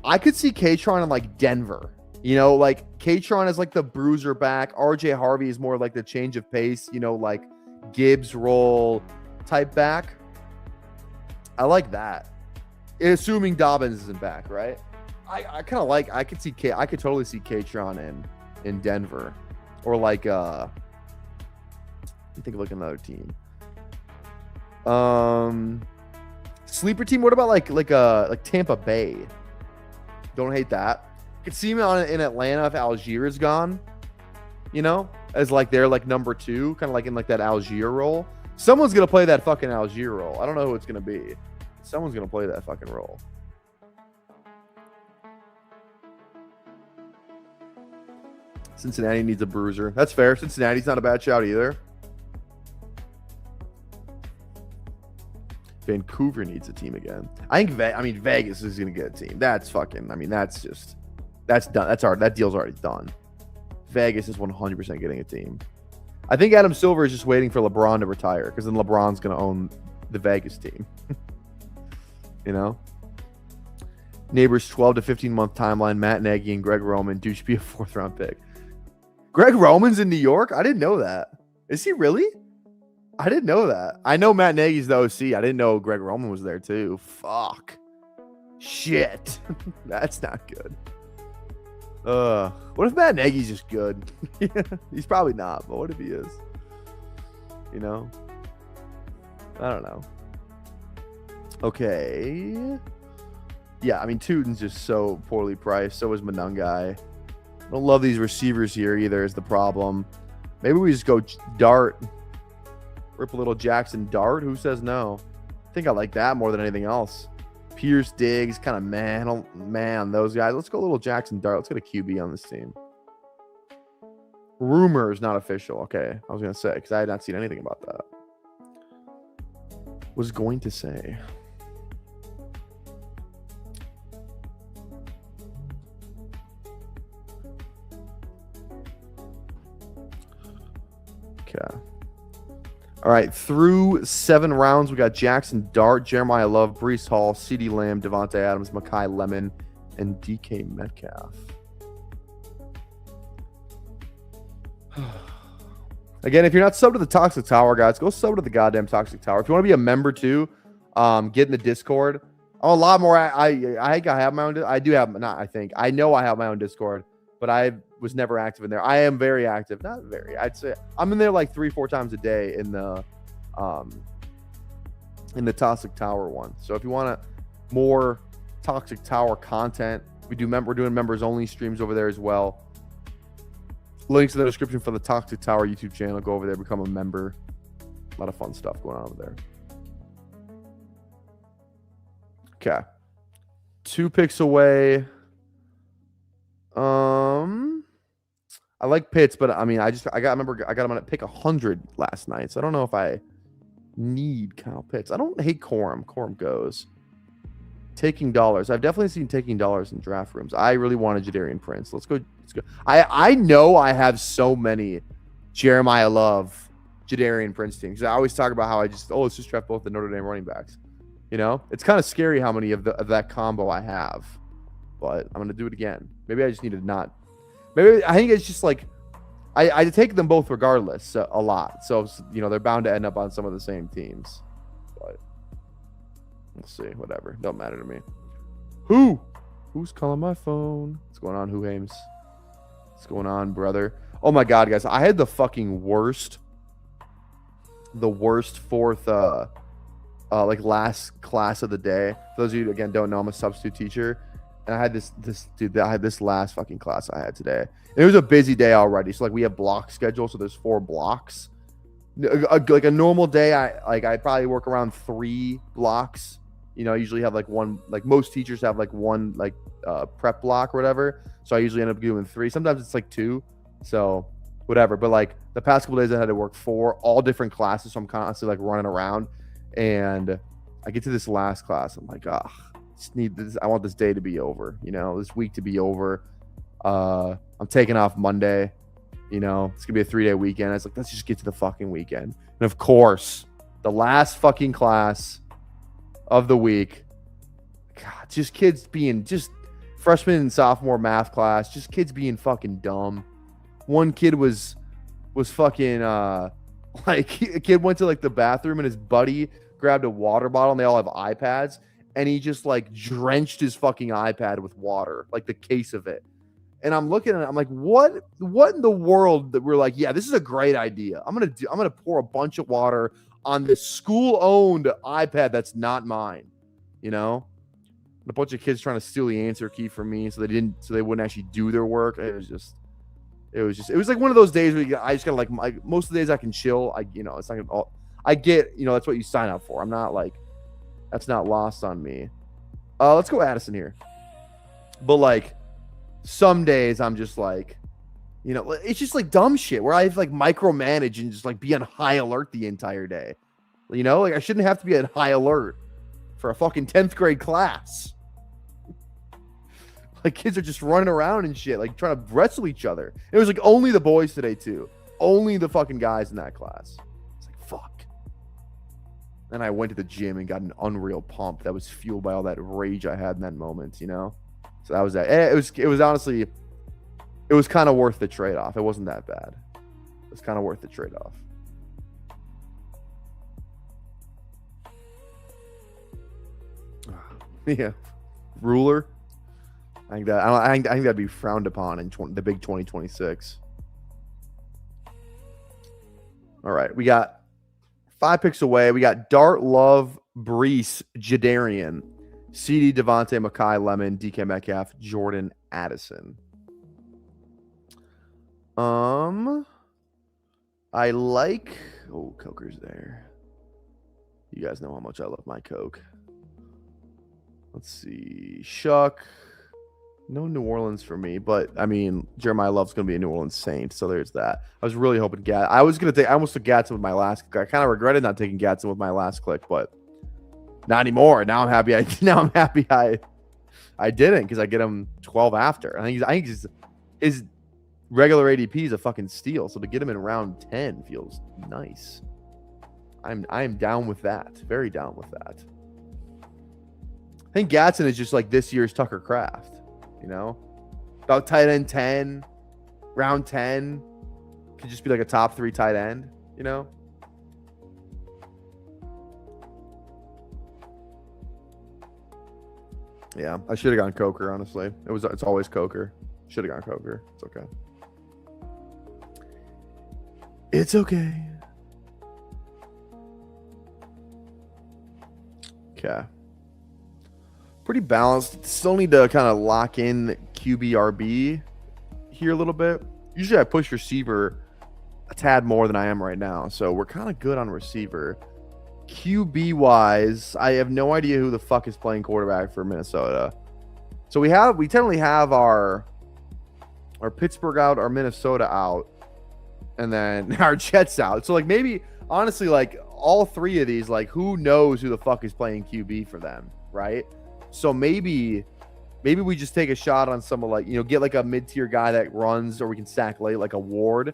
I could see Katron in like Denver. You know, like Katron is like the bruiser back. RJ Harvey is more like the change of pace, you know, like Gibbs role type back. I like that. Assuming Dobbins isn't back, right? I kind of like, I could totally see Katron in Denver. Or like let me think of like another team. Sleeper team, what about like Tampa Bay? Don't hate that. Could see him in Atlanta if Algier is gone, you know, as like they're like number 2, kind of like in like that Algier role. Someone's gonna play that fucking Algier role. I don't know who it's gonna be. Someone's gonna play that fucking role. Cincinnati needs a bruiser. That's fair. Cincinnati's not a bad shout either. Vancouver needs a team again. I think Vegas is gonna get a team. That's fucking. I mean, that's done. That deal's already done. Vegas is 100% getting a team. I think Adam Silver is just waiting for LeBron to retire because then LeBron's going to own the Vegas team. You know? Neighbors 12 to 15 month timeline. Matt Nagy and Greg Roman do should be a 4th round pick. Greg Roman's in New York? I didn't know that. Is he really? I didn't know that. I know Matt Nagy's the OC. I didn't know Greg Roman was there too. Fuck. Shit. That's not good. What if Matt Nagy's just good? He's probably not, but what if he is? You know? I don't know. Okay. Yeah, I mean, Tootin's just so poorly priced. So is Monungai. I don't love these receivers here either is the problem. Maybe we just go Dart. Rip a little Jackson Dart. Who says no? I think I like that more than anything else. Pierce, Diggs, kind of man, those guys. Let's go a little Jackson Dart. Let's get a QB on this team. Rumor is not official. Okay, I was going to say, because I had not seen anything about that. Was going to say. Okay. All right, through 7 rounds, we got Jackson Dart, Jeremiah Love, Breece Hall, CeeDee Lamb, Devontae Adams, Mekhi Lemon, and DK Metcalf. Again, if you're not subbed to the Toxic Tower, guys, go sub to the goddamn Toxic Tower. If you want to be a member too, get in the Discord. I'm a lot more. I think I have my own. I do have. Not. I think I know I have my own Discord, but I was never active in there. I am very active. Not very. I'd say I'm in there like 3-4 times a day in the Toxic Tower one. So if you want more Toxic Tower content, we're doing members only streams over there as well. Links in the description for the Toxic Tower YouTube channel. Go over there, become a member. A lot of fun stuff going on over there. Okay. 2 picks away. I like Pitts, but I mean, I got him on pick 100 last night, so I don't know if I need Kyle Pitts. I don't hate Corum. Corum goes. Taking dollars. I've definitely seen taking dollars in draft rooms. I really wanted Jadarian Prince. Let's go. I know I have so many Jeremiah Love, Jadarian Prince teams. I always talk about how let's just draft both the Notre Dame running backs. You know, it's kind of scary how many of that combo I have, but I'm gonna do it again. Maybe I just need to not. Maybe I think it's just like I take them both regardless a lot. So you know they're bound to end up on some of the same teams. But we'll see. Whatever. Don't matter to me. Who's calling my phone? What's going on, Hames? What's going on, brother? Oh my God, guys! I had the fucking worst 4th like last class of the day. For those of you who, again, don't know, I'm a substitute teacher, and I had this last fucking class I had today. And it was a busy day already. So like we have block schedule, so there's 4 blocks. Like a normal day, I probably work around 3 blocks. You know, I usually have like one, like most teachers have like one like prep block or whatever. So I usually end up doing 3. Sometimes it's like 2. So whatever. But like the past couple days I had to work 4, all different classes. So I'm constantly like running around. And I get to this last class. I'm like, ah, I want this day to be over, you know, this week to be over. I'm taking off Monday. You know, it's gonna be a 3-day weekend. I was like, let's just get to the fucking weekend. And of course, the last fucking class of the week, God, just kids being just freshman and sophomore math class, just kids being fucking dumb. One kid was fucking like a kid went to like the bathroom and his buddy grabbed a water bottle and they all have iPads and he just like drenched his fucking iPad with water, like the case of it. And I'm looking at it, I'm like, what in the world that we're like, yeah, this is a great idea. I'm gonna pour a bunch of water on this school-owned iPad that's not mine, you know? And a bunch of kids trying to steal the answer key from me so they wouldn't actually do their work. It was like one of those days where I just gotta like most of the days I can chill. It's not gonna, I get, that's what you sign up for. I'm not like, that's not lost on me. Let's go Addison here. But like, some days I'm just like, it's just like dumb shit where I have to like micromanage and just like be on high alert the entire day. Like I shouldn't have to be on high alert for a fucking 10th grade class. Like kids are just running around and shit, like trying to wrestle each other. It was like only the boys today too. Only the fucking guys in that class. It's like, fuck. Then I went to the gym and got an unreal pump that was fueled by all that rage I had in that moment, So that was that. It was honestly, it was kind of worth the trade-off. It wasn't that bad. It was kind of worth the trade-off. Yeah, ruler. I think that'd be frowned upon in the big 2026. All right, we got 5 picks away. We got Dart, Love, Brees, Jadarian, CD, Devontae, Makai, Lemon, DK Metcalf, Jordan, Addison. I like. Oh, Coker's there. You guys know how much I love my Coke. Let's see. Shuck. No New Orleans for me, but I mean, Jeremiah Love's going to be a New Orleans Saint, so there's that. I was really hoping I almost took Gatson with my last click. I kind of regretted not taking Gatson with my last click, but not anymore. Now I'm happy. I didn't because I get him 12 after. I think his regular ADP is a fucking steal. So to get him in round 10 feels nice. I'm down with that. Very down with that. I think Gatson is just like this year's Tucker Kraft. About tight end 10, round 10, could just be like a top 3 tight end, Yeah, I should have gone Coker, honestly. It's always Coker. Should have gone Coker. It's okay. It's okay. Okay. Pretty balanced. Still need to kind of lock in QBRB here a little bit. Usually I push receiver a tad more than I am right now. So we're kind of good on receiver. QB wise, I have no idea who the fuck is playing quarterback for Minnesota. So we technically have our Pittsburgh out, our Minnesota out, and then our Jets out. So like maybe honestly, like all 3 of these, like who knows who the fuck is playing QB for them, right? So maybe we just take a shot on some of like, get like a mid-tier guy that runs, or we can stack late like a Ward,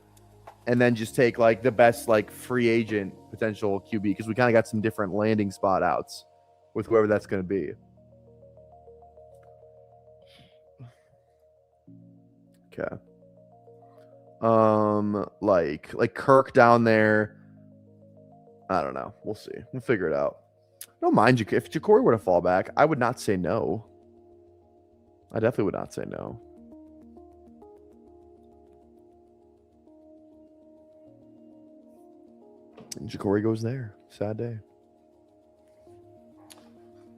and then just take like the best like free agent potential QB because we kind of got some different landing spot outs with whoever that's going to be. Okay. Like Kirk down there. I don't know. We'll see. We'll figure it out. I don't mind if Ja'Cory were to fall back, I would not say no. I definitely would not say no. And Ja'Cory goes there. Sad day.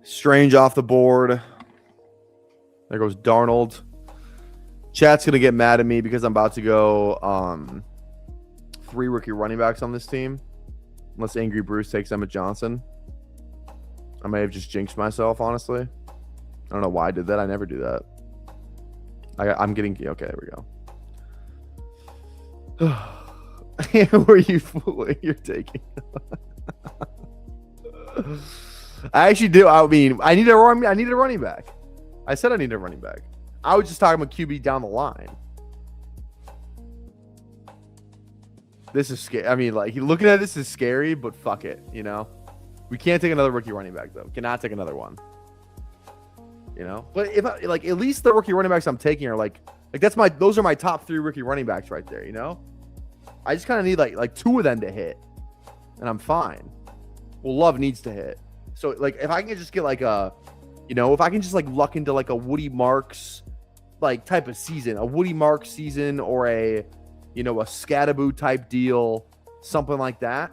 Strange off the board. There goes Darnold. Chat's gonna get mad at me because I'm about to go 3 rookie running backs on this team. Unless Angry Bruce takes Emmett Johnson. I may have just jinxed myself, honestly. I don't know why I did that. I never do that. I'm getting... Okay, there we go. Who are you fooling? You're taking... I actually do. I mean, I need a running back. I said I need a running back. I was just talking about QB down the line. This is scary. I mean, like, looking at this is scary, but fuck it, you know? We can't take another rookie running back, though. Cannot take another one. You know? But if I, like, at least the rookie running backs I'm taking are like those are my top 3 rookie running backs right there, you know? I just kind of need like 2 of them to hit, and I'm fine. Well, Love needs to hit. So, like, if I can just get like a, you know, if I can just like luck into like a Woody Marks like type of season, a Woody Marks season, or a, you know, a Scattaboo type deal, something like that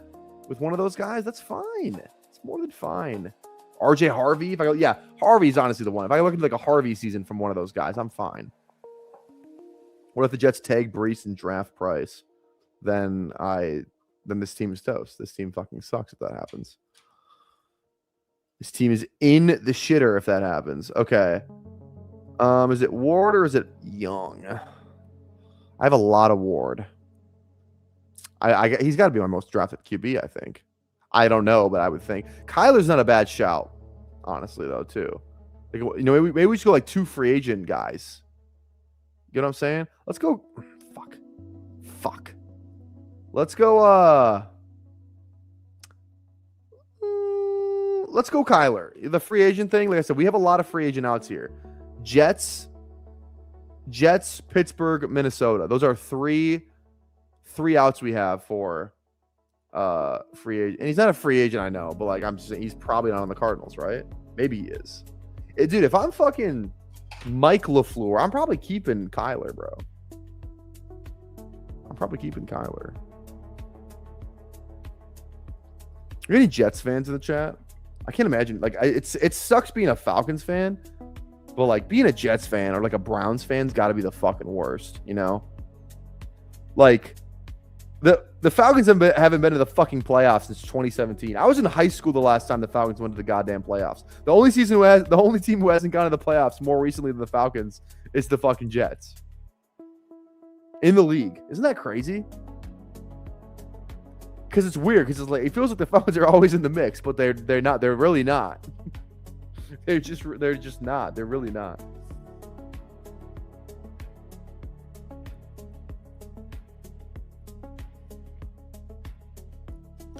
with one of those guys, that's fine. It's more than fine. RJ Harvey, if I go, yeah, Harvey's honestly the one. If I look into like a Harvey season from one of those guys, I'm fine. What if the Jets tag Brees and draft Price? Then this team is toast. This team fucking sucks if that happens. This team is in the shitter if that happens. Okay. Is it Ward or is it Young? I have a lot of Ward. He's got to be my most drafted QB, I think. I don't know, but I would think Kyler's not a bad shout, honestly, though, too. Like, you know, maybe we should go like 2 free agent guys. You know what I'm saying? Let's go. Fuck. Let's go. Let's go Kyler. The free agent thing, like I said, we have a lot of free agent outs here. Jets, Pittsburgh, Minnesota. Those are three outs we have for free agent. And he's not a free agent, I know, but like I'm just saying, he's probably not on the Cardinals, right? Maybe he is. Dude, if I'm fucking Mike LaFleur, I'm probably keeping Kyler, bro. I'm probably keeping Kyler. Are there any Jets fans in the chat? I can't imagine. Like, it sucks being a Falcons fan, but like being a Jets fan or like a Browns fan's got to be the fucking worst, you know? Like, the Falcons haven't been to the fucking playoffs since 2017. I was in high school the last time the Falcons went to the goddamn playoffs. The only team who hasn't gone to the playoffs more recently than the Falcons is the fucking Jets in the league. Isn't that crazy? Because it's weird. Because it's like it feels like the Falcons are always in the mix, but they're not. They're really not. they're just not. They're really not.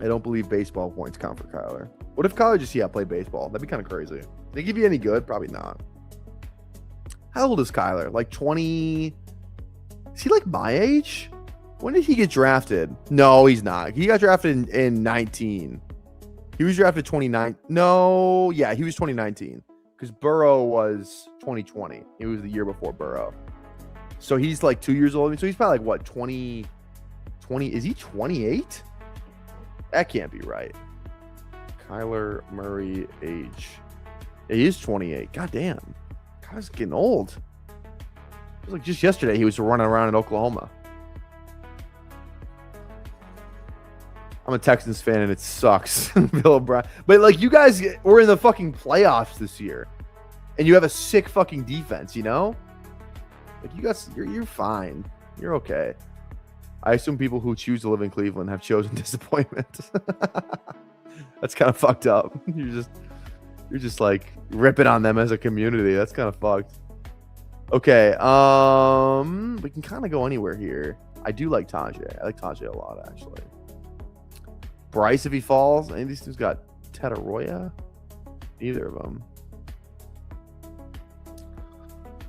I don't believe baseball points count for Kyler. What if Kyler just played baseball? That'd be kind of crazy. They give you any good? Probably not. How old is Kyler? Like 20? Is he like my age? When did he get drafted? No, he's not. He got drafted in 19. He was drafted 29. No, yeah, he was 2019 because Burrow was 2020. It was the year before Burrow. So he's like 2 years old. So he's probably like what, 20? Is he 28? That can't be right. Kyler Murray age. Yeah, he is 28. God damn. Kyler's getting old. It was like just yesterday he was running around in Oklahoma. I'm a Texans fan and it sucks. Bill O'Brien. But like you guys were in the fucking playoffs this year. And you have a sick fucking defense, you know? Like you guys, you're fine. You're okay. I assume people who choose to live in Cleveland have chosen disappointment. That's kind of fucked up. You're just like ripping on them as a community. That's kind of fucked. Okay, we can kind of go anywhere here. I do like Tajay. I like Tajay a lot, actually. Bryce, if he falls. Any of these dudes got Tetaroya? Neither of them.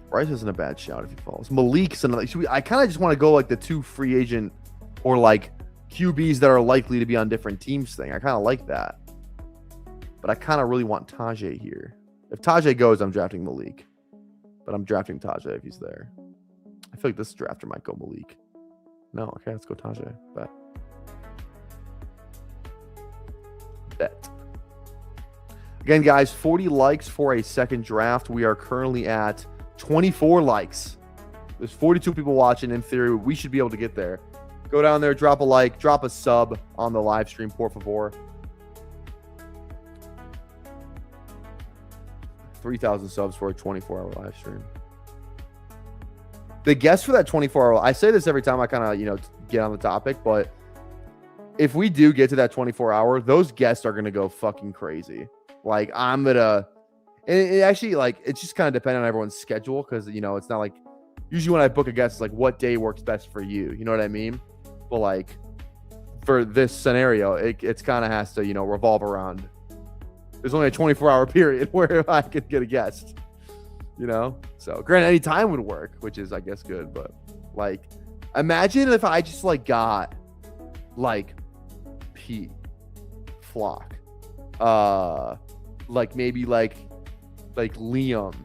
Bryce isn't a bad shout if he falls. Malik's another. I kind of just want to go like the 2 free agent or like QBs that are likely to be on different teams thing. I kind of like that. But I kind of really want Tajay here. If Tajay goes, I'm drafting Malik. But I'm drafting Tajay if he's there. I feel like this drafter might go Malik. No, okay, let's go Tajay. Bet. Again, guys, 40 likes for a second draft. We are currently at 24 likes. There's 42 people watching. In theory, we should be able to get there. Go down there, drop a like, drop a sub on the live stream, por favor. 3,000 subs for a 24-hour live stream. The guest for that 24-hour, I say this every time I kind of, get on the topic, but if we do get to that 24-hour, those guests are going to go fucking crazy. Like, I'm going to, and it actually, like, it's just kind of dependent on everyone's schedule because, it's not like, usually when I book a guest, it's like, what day works best for you? You know what I mean? But, like, for this scenario, it's kind of has to, revolve around. There's only a 24-hour period where I could get a guest, So, granted, any time would work, which is, I guess, good. But, like, imagine if I just, like, got, like, Pete, Flock, like, maybe, like Liam,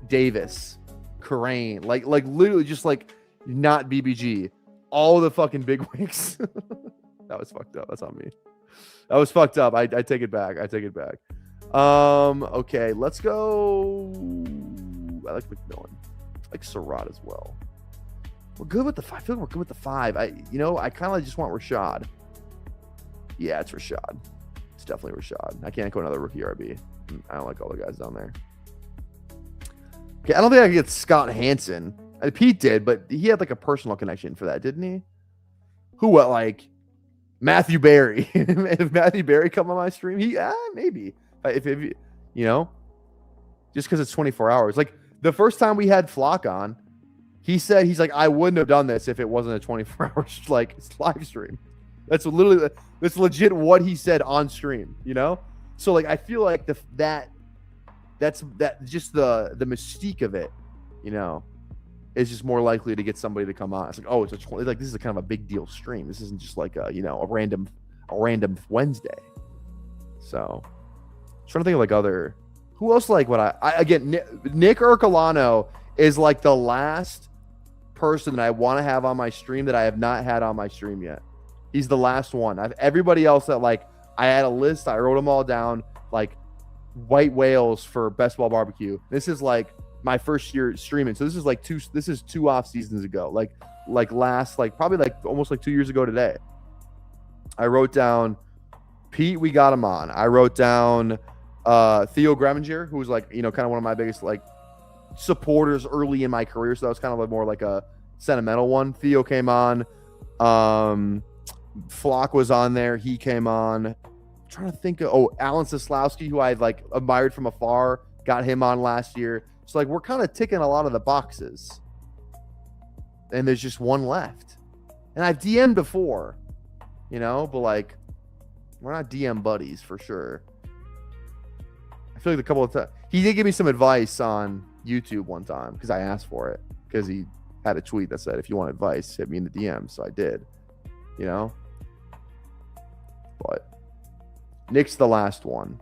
Davis, Karain, like literally just, like, not BBG. All the fucking big wigs. That was fucked up. That's on me. That was fucked up. I take it back. Okay, let's go. I like McMillan. I like Surratt as well. We're good with the 5. I feel like we're good with the 5. I kind of just want Rashad. Yeah, it's Rashad. It's definitely Rashad. I can't go another rookie RB. I don't like all the guys down there. Okay, I don't think I can get Scott Hansen. Pete did, but he had like a personal connection for that, didn't he? What, like Matthew Berry? If Matthew Berry come on my stream, maybe. If just because it's 24 hours. Like the first time we had Flock on, he's like, I wouldn't have done this if it wasn't a 24-hour like live stream. That's legit what he said on stream. So like I feel like that's just the mystique of it. Is just more likely to get somebody to come on. It's like, oh, it's like this is a kind of a big deal stream. This isn't just like a random Wednesday. So, I'm trying to think of like other who else like what I again Nick Ercolano is like the last person that I want to have on my stream that I have not had on my stream yet. He's the last one. Everybody else that like I had a list. I wrote them all down like white whales for Best Ball Barbecue. This is like my first year streaming. So this is 2 off seasons ago. Like last, like probably like almost like 2 years ago today. I wrote down Pete, we got him on. I wrote down Theo Greminger, who was like, kind of one of my biggest like supporters early in my career. So that was kind of more like a sentimental one. Theo came on. Flock was on there. He came on. I'm trying to think of Alan Soslowski, who I like admired from afar, got him on last year. So, like, we're kind of ticking a lot of the boxes. And there's just one left. And I've DM'd before, but, like, we're not DM buddies for sure. I feel like a couple of times. He did give me some advice on YouTube one time because I asked for it. Because he had a tweet that said, if you want advice, hit me in the DM. So I did, But Nick's the last one.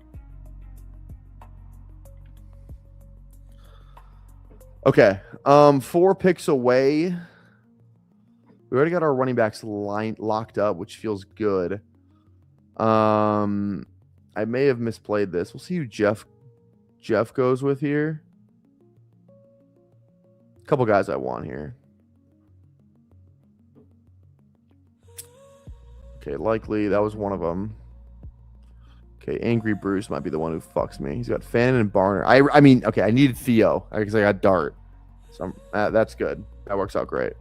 Okay, 4 picks away. We already got our running backs locked up, which feels good. I may have misplayed this. We'll see who Jeff goes with here. A couple guys I want here. Okay, likely that was one of them. Okay, Angry Bruce might be the one who fucks me. He's got Fannin and Barner. I mean, okay, I needed Theo because I got Dart. So that's good. That works out great.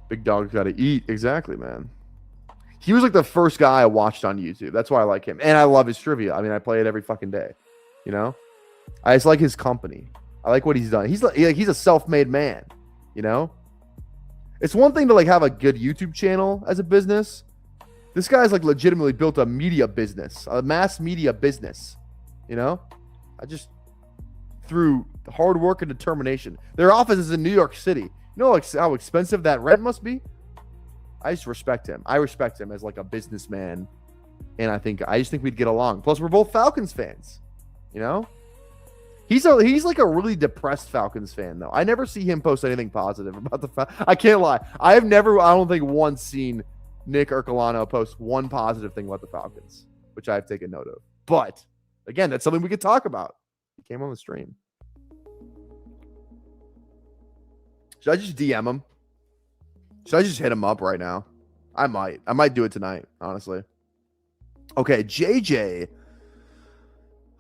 Big dog's got to eat. Exactly, man. He was like the first guy I watched on YouTube. That's why I like him. And I love his trivia. I mean, I play it every fucking day. I just like his company. I like what he's done. He's a self-made man. It's one thing to like have a good YouTube channel as a business. This guy's like legitimately built a media business, a mass media business. I just through hard work and determination. Their office is in New York City. Like how expensive that rent must be? I just respect him. I respect him as like a businessman. And I just think we'd get along. Plus, we're both Falcons fans. He's like a really depressed Falcons fan, though. I never see him post anything positive about the Falcons. I can't lie. I don't think once seen Nick Ercolano post one positive thing about the Falcons, which I've taken note of. But, again, that's something we could talk about. He came on the stream. Should I just DM him? Should I just hit him up right now? I might do it tonight, honestly. Okay, JJ.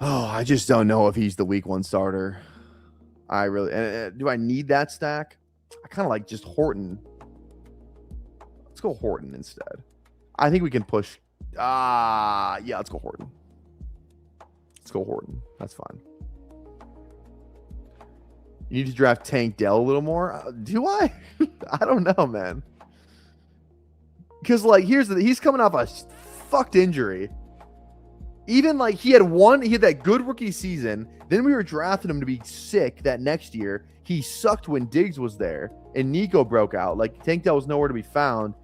Oh, I just don't know if he's the week 1 starter. I really do. I need that stack. I kind of like just Horton. Let's go Horton instead. I think we can push. Yeah, let's go Horton. Let's go Horton. That's fine. You need to draft Tank Dell a little more. Do I? I don't know, man. Because like, he's coming off a fucked injury. Even like he had that good rookie season. Then we were drafting him to be sick that next year. He sucked when Diggs was there and Nico broke out. Like Tank Dell was nowhere to be found.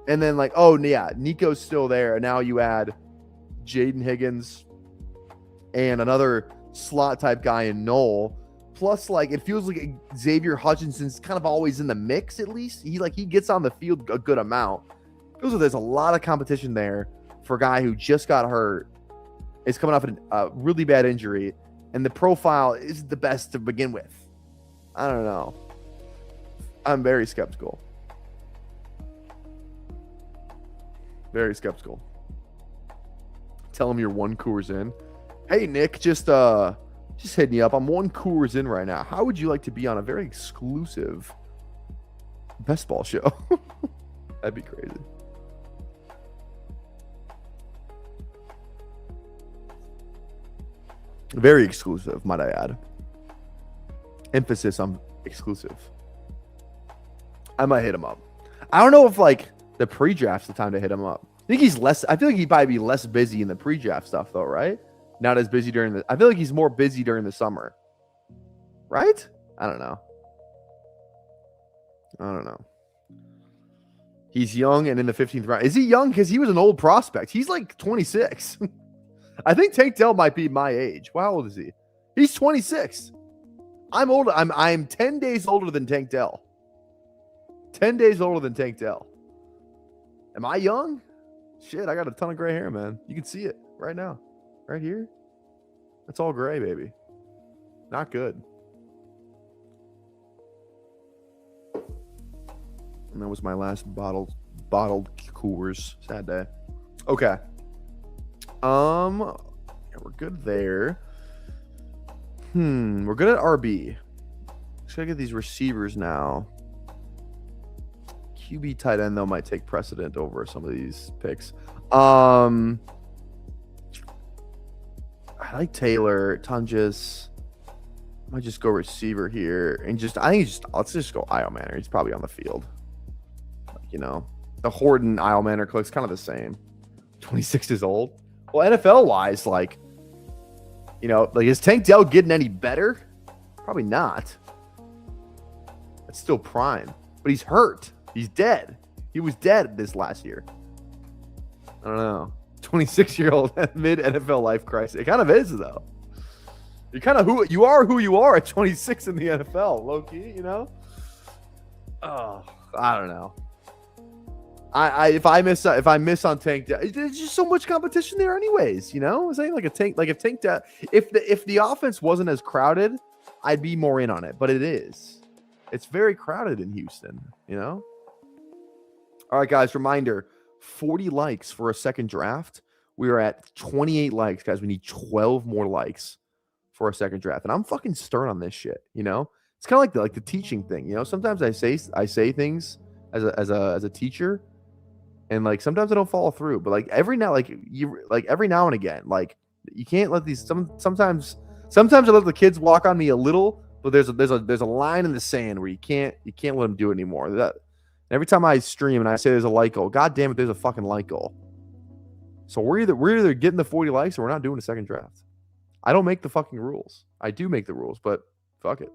And then like, oh yeah, Nico's still there. And now you add Jaden Higgins and another slot type guy in Knoll. Plus, like, it feels like Xavier Hutchinson's kind of always in the mix, at least. He gets on the field a good amount. Feels like there's a lot of competition there for a guy who just got hurt. Is coming off a really bad injury, and the profile isn't the best to begin with. I don't know. I'm very skeptical. Very skeptical. Tell him you're 1 Coors in. Hey, Nick, just hitting you up. I'm 1 Coors in right now. How would you like to be on a very exclusive best ball show? That'd be crazy. Very exclusive, might I add. Emphasis on exclusive. I might hit him up. I don't know if like the pre-draft's the time to hit him up. I feel like he'd probably be less busy in the pre-draft stuff though, right? Not as busy I feel like he's more busy during the summer. Right? I don't know. He's young and in the 15th round. Is he young? Because he was an old prospect. He's like 26. I think Tank Dell might be my age. How old is he? He's 26. I'm older. I'm 10 days older than Tank Dell. 10 days older than Tank Dell. Am I young? Shit, I got a ton of gray hair, man. You can see it right now. Right here. That's all gray, baby. Not good. And that was my last bottled Coors. Sad day. Okay. Yeah, we're good there. We're good at RB. Just gotta get these receivers now. QB tight end though might take precedent over some of these picks. I like Taylor, Tunges. Might just go receiver here and let's just go Isle Manor. He's probably on the field. You know, the Horton Isle Manor click's kind of the same. 26 years old. Well, NFL wise, like, you know, like is Tank Dell getting any better? Probably not. It's still prime, but he's hurt. He's dead. He was dead this last year. I don't know. 26-year-old mid NFL life crisis. It kind of is though. You're kind of who you are at 26 in the NFL, low key. You know. Oh, I don't know. If I miss on Tank, there's just so much competition there, anyways. You know, it's like if the offense wasn't as crowded, I'd be more in on it. But it is. It's very crowded in Houston. You know. All right, guys. Reminder: 40 likes for a second draft. We are at 28 likes, guys. We need 12 more likes for a second draft, and I'm fucking stern on this shit. You know, it's kind of like the teaching thing. You know, sometimes I say things as a teacher. And like sometimes I don't follow through, but like every now and again, like you can't let these sometimes I let the kids walk on me a little, but there's a line in the sand where you can't let them do it anymore. That every time I stream and I say there's a like goal, god damn it, there's a fucking like goal. So we're either getting the 40 likes or we're not doing a second draft. I don't make the fucking rules. I do make the rules, but fuck it.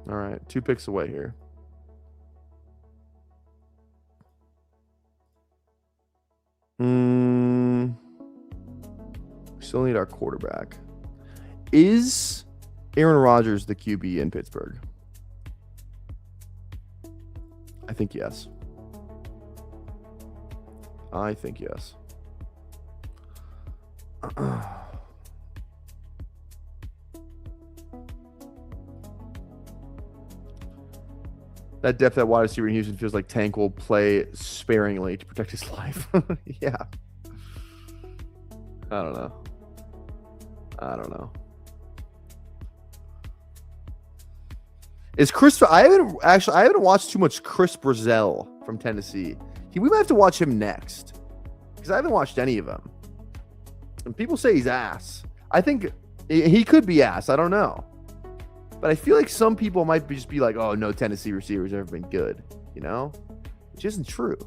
All right, 2 picks away here. Still need our quarterback. Is Aaron Rodgers the QB in Pittsburgh? I think yes. That depth at wide receiver in Houston feels like Tank will play sparingly to protect his life. Yeah. I don't know. Is Chris? I haven't watched too much Chris Brazell from Tennessee. We might have to watch him next because I haven't watched any of him. And people say he's ass. I think he could be ass. I don't know. But I feel like some people might just be like, oh, no Tennessee receiver's ever been good, you know? Which isn't true.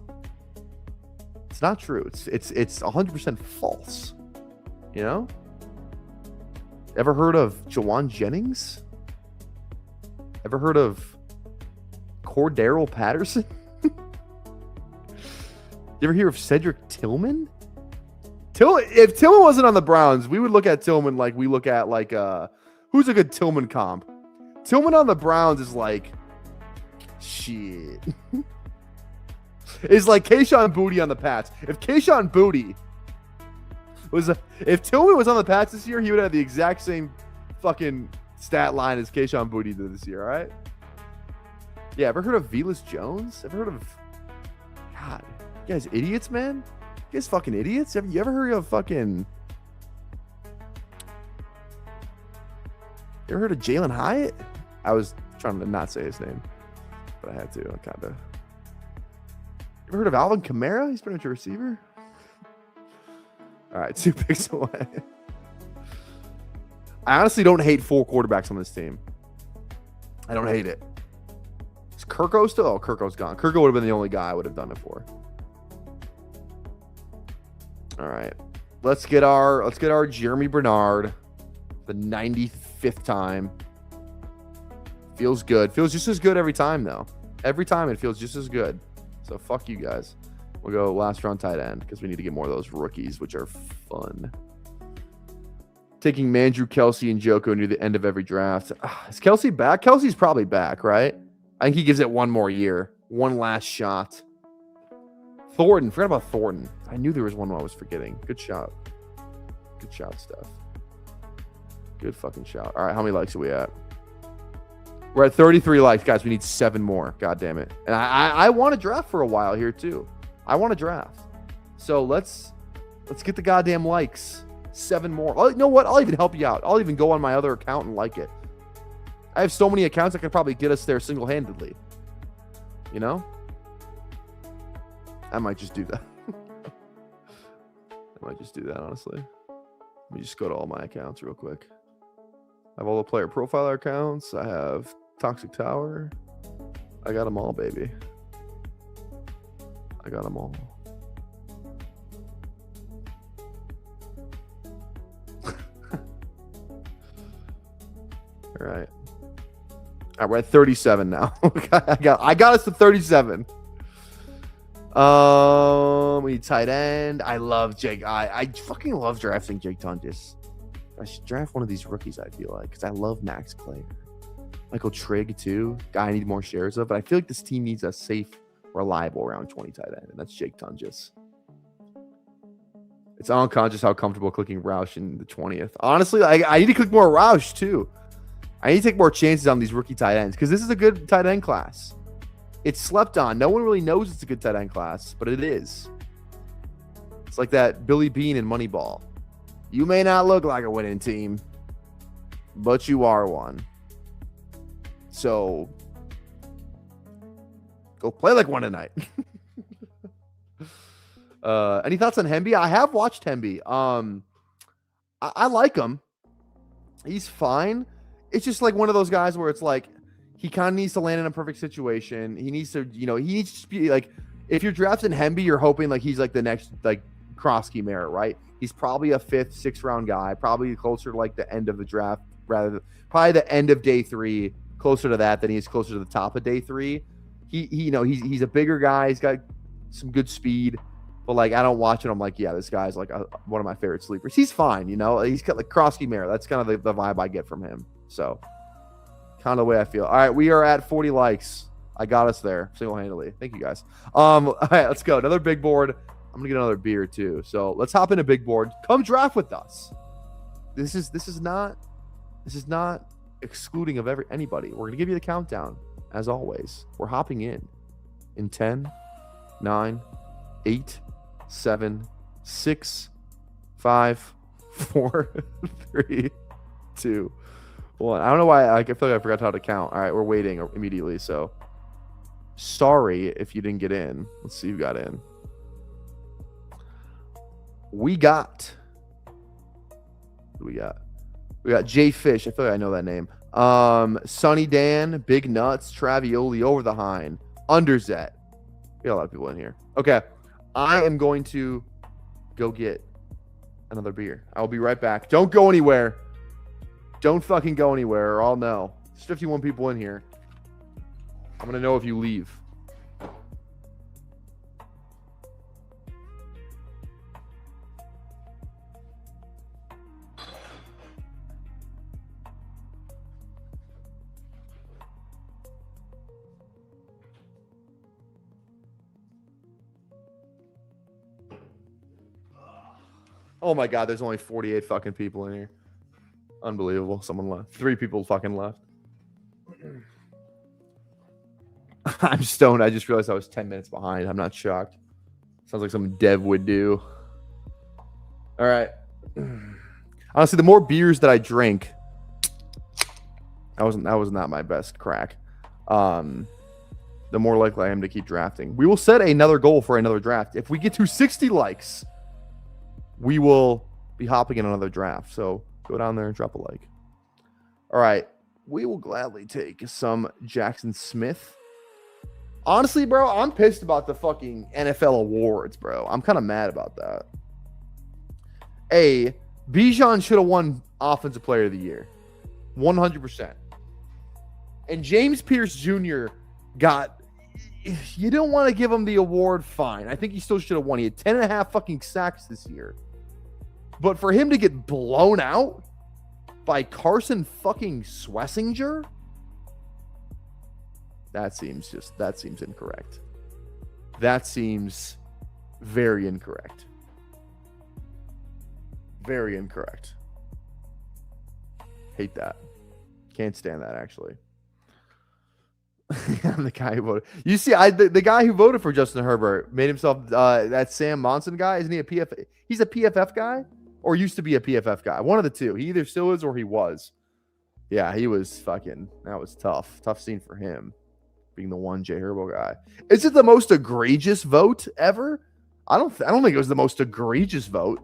It's not true. It's 100% false, you know? Ever heard of Jawan Jennings? Ever heard of Cordero Patterson? You ever hear of Cedric Tillman? If Tillman wasn't on the Browns, we would look at Tillman like we look at like who's a good Tillman comp? Tillman on the Browns is like shit. It's like Kayshon Boutte on the Pats. If Kayshon Boutte if Tillman was on the Pats this year, he would have the exact same fucking stat line as Kayshon Boutte did this year, all right? Yeah, ever heard of Velus Jones? Ever heard of God, you guys idiots, man? You guys fucking idiots? You ever heard of fucking You ever heard of Jalen Hyatt? I was trying to not say his name, but I had to. I kind of. You ever heard of Alvin Kamara? He's pretty much a receiver. All right, 2 picks away. I honestly don't hate 4 quarterbacks on this team. I don't hate it. Is Kirko still? Oh, Kirko's gone. Kirko would have been the only guy I would have done it for. All right, let's get our Jeremy Bernard, the 95th time. Feels good. Feels just as good every time though. Every time it feels just as good. So fuck you guys. We'll go last round tight end because we need to get more of those rookies, which are fun. Taking Mandrew, Kelsey, and Joko near the end of every draft. Is Kelsey back? Kelsey's probably back, right? I think he gives it one more year. One last shot. Thornton. Forgot about Thornton. I knew there was one I was forgetting. Good shot. Good shot, Steph. Good fucking shot. All right, how many likes are we at? We're at 33 likes. Guys, we need 7 more. God damn it. And I want to draft for a while here, too. I want to draft. So let's get the goddamn likes. 7 more. You know what? I'll even help you out. I'll even go on my other account and like it. I have so many accounts I could probably get us there single-handedly. You know? I might just do that. I might just do that, honestly. Let me just go to all my accounts real quick. I have all the player profiler accounts. I have Toxic Tower. I got them all, baby. I got them all. All right. All right, we're at 37 now. I got us to 37. We need tight end. I love Jake. I fucking love drafting Jake Tunges. I should draft one of these rookies, I feel like, because I love Max Clay. Michael Trigg, too. Guy I need more shares of. But I feel like this team needs a safe, reliable round 20 tight end, and that's Jake Tunges. It's unconscious how comfortable clicking Roush in the 20th. Honestly, I need to click more Roush, too. I need to take more chances on these rookie tight ends because this is a good tight end class. It's slept on. No one really knows it's a good tight end class, but it is. It's like that Billy Bean in Moneyball. You may not look like a winning team, but you are one. So go play like one tonight. Any thoughts on Hemby? I have watched Hemby. I like him. He's fine. It's just like one of those guys where it's like he kind of needs to land in a perfect situation. He needs to, he needs to be like, if you're drafting Hemby, you're hoping like he's like the next like Krosky Merritt, right? He's probably a 5th, 6th round guy, probably closer to like the end of the draft probably the end of day 3, closer to that than he is closer to the top of day 3. He's a bigger guy. He's got some good speed, but like I don't watch it. I'm like, yeah, this guy's like one of my favorite sleepers. He's fine, He's got like Krosky Merritt. That's kind of the vibe I get from him. So kind of the way I feel. All right, we are at 40 likes. I got us there single-handedly. Thank you guys. All right, let's go. Another big board. I'm gonna get another beer too. So let's hop into big board. Come draft with us. This is not excluding of anybody. We're gonna give you the countdown. as always. We're hopping in 10, 9, 8, 7, 6, 5, 4, 3, 2, 1. I don't know why. I feel like I forgot how to count. All right, we're waiting immediately. So sorry if you didn't get in. Let's see who got in. We got Jay Fish. I feel like I know that name. Sunny Dan, Big Nuts, Travioli, Over the Hind, Underzet. We got a lot of people in here. Okay. I am going to go get another beer. I'll be right back. Don't go anywhere. Don't fucking go anywhere or I'll know. There's 51 people in here. I'm going to know if you leave. Oh my God, there's only 48 fucking people in here. Unbelievable. Someone left. 3 people fucking left. I'm stoned. I just realized I was 10 minutes behind. I'm not shocked. Sounds like something Dev would do. All right. Honestly, the more beers that I drink, that was not my best crack. The more likely I am to keep drafting. We will set another goal for another draft. If we get to 60 likes, we will be hopping in another draft. So go down there and drop a like. All right. We will gladly take some Jackson Smith. Honestly, bro, I'm pissed about the fucking NFL awards, bro. I'm kind of mad about that. Bijan should have won Offensive Player of the Year. 100%. And James Pierce Jr. got... You don't want to give him the award, fine. I think he still should have won. He had 10.5 fucking sacks this year. But for him to get blown out by Carson fucking Schlesinger, that seems incorrect. That seems very incorrect. Very incorrect. Hate that. Can't stand that, actually. I'm the guy who voted. You see, the guy who voted for Justin Herbert made himself that Sam Monson guy. Isn't he a PFF? He's a PFF guy or used to be a PFF guy. One of the two. He either still is or he was. Yeah, he was fucking. That was tough. Tough scene for him being the one Jay Herbo guy. Is it the most egregious vote ever? I don't think it was the most egregious vote.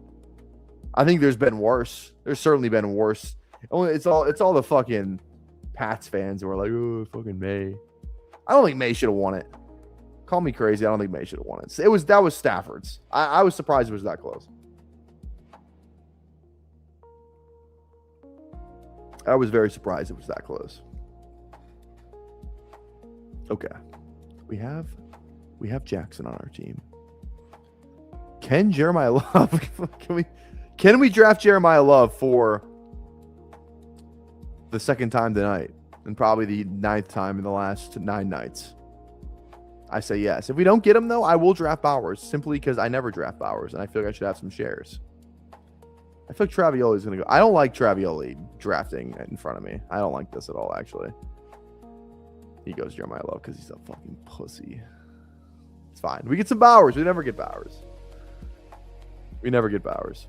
I think there's been worse. There's certainly been worse. It's all the fucking Pats fans who are like, oh, fucking May. I don't think May should have won it. Call me crazy. I don't think May should have won it. That was Stafford's. I was surprised it was that close. I was very surprised it was that close. Okay. We have Jackson on our team. Can Jeremiah Love can we draft Jeremiah Love for the second time tonight? And probably the 9th time in the last 9 nights. I say yes. If we don't get him, though, I will draft Bowers simply because I never draft Bowers, and I feel like I should have some shares. I feel like Travioli is going to go. I don't like Travioli drafting in front of me. I don't like this at all, actually. He goes Jeremiah Love because he's a fucking pussy. It's fine. We get some Bowers. We never get Bowers. We never get Bowers.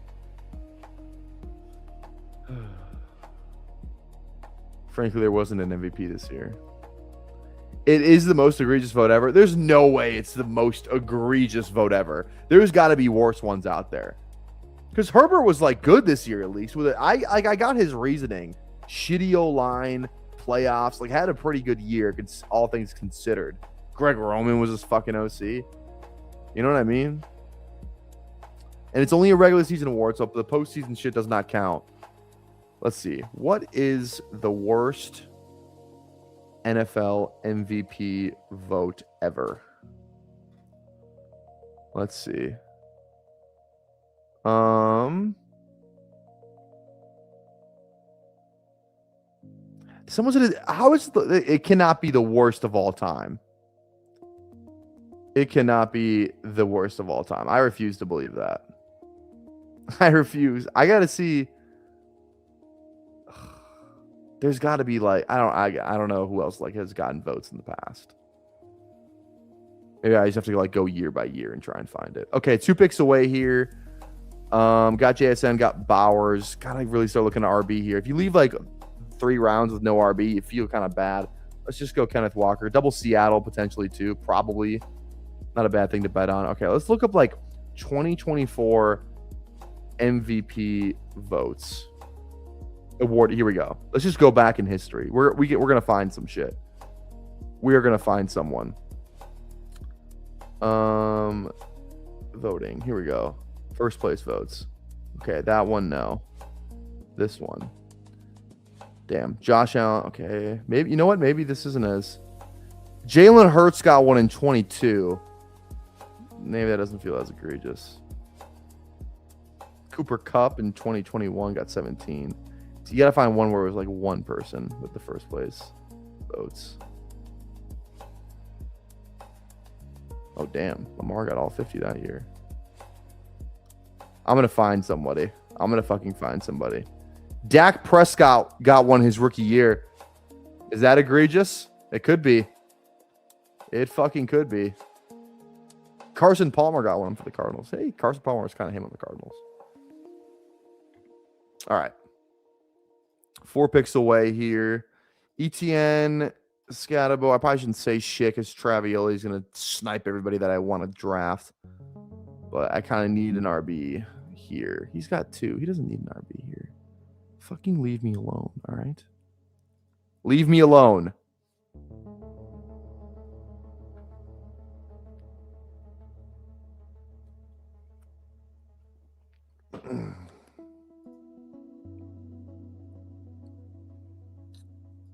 Frankly, there wasn't an MVP this year. It is the most egregious vote ever. There's no way it's the most egregious vote ever. There's got to be worse ones out there. Because Herbert was like good this year, at least with it. I got his reasoning. Shitty O-line, playoffs, like had a pretty good year, all things considered. Greg Roman was his fucking OC. You know what I mean? And it's only a regular season award, so the postseason shit does not count. Let's see. What is the worst NFL MVP vote ever? Let's see. Someone said, how is it cannot be the worst of all time. It cannot be the worst of all time. I refuse to believe that. I refuse. I got to see. There's got to be like I don't know who else like has gotten votes in the past. Maybe I just have to like go year by year and try and find it. Okay, 2 picks away here. Got JSN, got Bowers. Gotta really start looking at RB here. If you leave like 3 rounds with no RB, you feel kind of bad. Let's just go Kenneth Walker. Double Seattle potentially too. Probably not a bad thing to bet on. Okay, let's look up like 2024 MVP votes. Award. Here we go. Let's just go back in history. We're gonna find some shit. We are gonna find someone. Voting. Here we go. First place votes. Okay, that one no. This one. Damn. Josh Allen. Okay. Maybe you know what? Maybe this isn't as Jalen Hurts got one in 22. Maybe that doesn't feel as egregious. Cooper Kupp in 2021 got 17. So you gotta find one where it was like one person with the first place votes. Oh damn, Lamar got all 50 that year. I'm gonna find somebody. I'm gonna fucking find somebody. Dak Prescott got one his rookie year. Is that egregious? It could be. It fucking could be. Carson Palmer got one for the Cardinals. Hey, Carson Palmer was kind of him on the Cardinals. All right. 4 picks away here. ETN, Scatabo. I probably shouldn't say shit because Travioli is going to snipe everybody that I want to draft. But I kind of need an RB here. He's got 2. He doesn't need an RB here. Fucking leave me alone, all right? Leave me alone.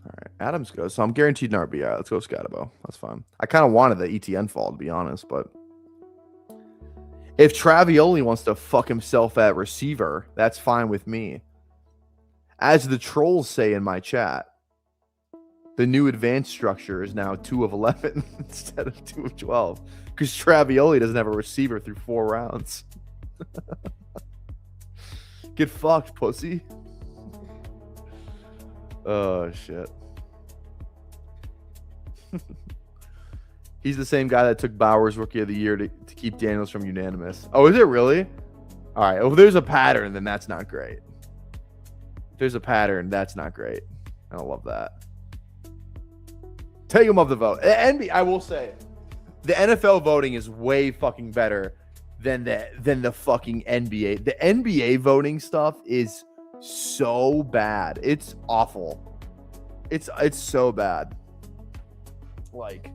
All right, Adams goes. So I'm guaranteed an RB. All right, let's go Scatabo. That's fine. I kind of wanted the ETN fall, to be honest, but if Travioli wants to fuck himself at receiver, that's fine with me. As the trolls say in my chat, the new advanced structure is now 2 of 11 instead of 2 of 12 because Travioli doesn't have a receiver through 4 rounds. Get fucked, pussy. Oh, shit. He's the same guy that took Bowers Rookie of the Year to keep Daniels from unanimous. Oh, is it really? All right. Well, if there's a pattern, then that's not great. If there's a pattern, that's not great. I don't love that. Take him off the vote. I will say, the NFL voting is way fucking better than the fucking NBA. The NBA voting stuff is so bad. It's awful. It's so bad. Like,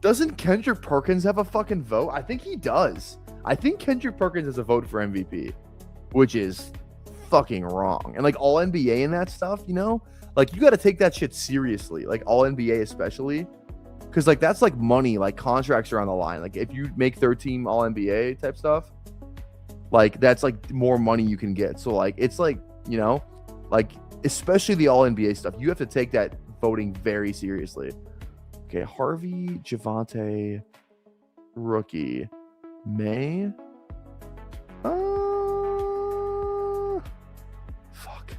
doesn't Kendrick Perkins have a fucking vote? I think he does. I think Kendrick Perkins has a vote for MVP, which is fucking wrong. And like all NBA and that stuff, you know, like you got to take that shit seriously. Like all NBA especially, because like that's like money. Like contracts are on the line. Like if you make 13 all NBA type stuff, like that's like more money you can get. So like it's like, you know, like especially the all NBA stuff, you have to take that voting very seriously. Okay, Harvey, Javonte, rookie, May. Fuck.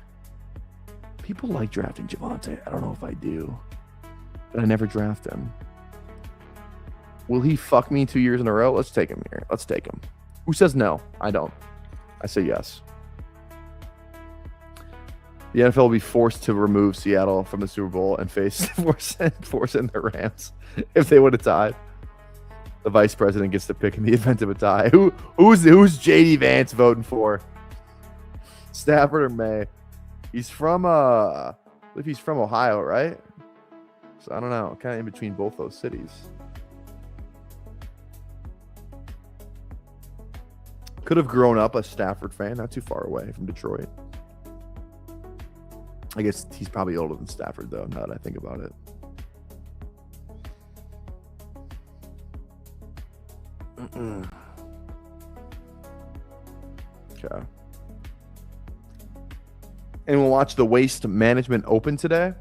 People like drafting Javonte. I don't know if I do, but I never draft him. Will he fuck me 2 years in a row? Let's take him here. Let's take him. Who says no? I don't. I say yes. The NFL will be forced to remove Seattle from the Super Bowl and force in the Rams if they would have tied. The vice president gets to pick in the event of a tie. Who's JD Vance voting for? Stafford or May? He's from I believe he's from Ohio, right? So I don't know, kind of in between both those cities. Could have grown up a Stafford fan, not too far away from Detroit. I guess he's probably older than Stafford, though, now that I think about it. Okay. And we'll watch the Waste Management Open today.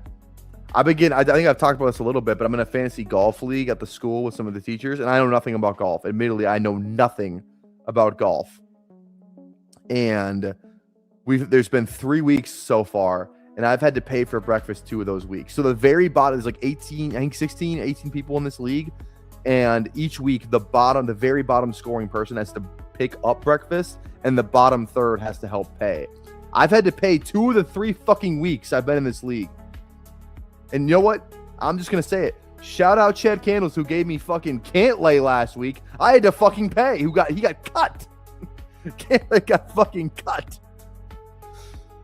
I think I've talked about this a little bit, but I'm in a fantasy golf league at the school with some of the teachers, and I know nothing about golf. Admittedly, I know nothing about golf. And there's been 3 weeks so far, and I've had to pay for breakfast 2 of those weeks. So the very bottom is like 18, I think 16, 18 people in this league. And each week, the very bottom scoring person has to pick up breakfast, and the bottom third has to help pay. I've had to pay 2 of the 3 fucking weeks I've been in this league. And you know what? I'm just going to say it. Shout out Chad Candles, who gave me fucking Can't Lay last week. I had to fucking pay. He got cut. Can't Lay got fucking cut.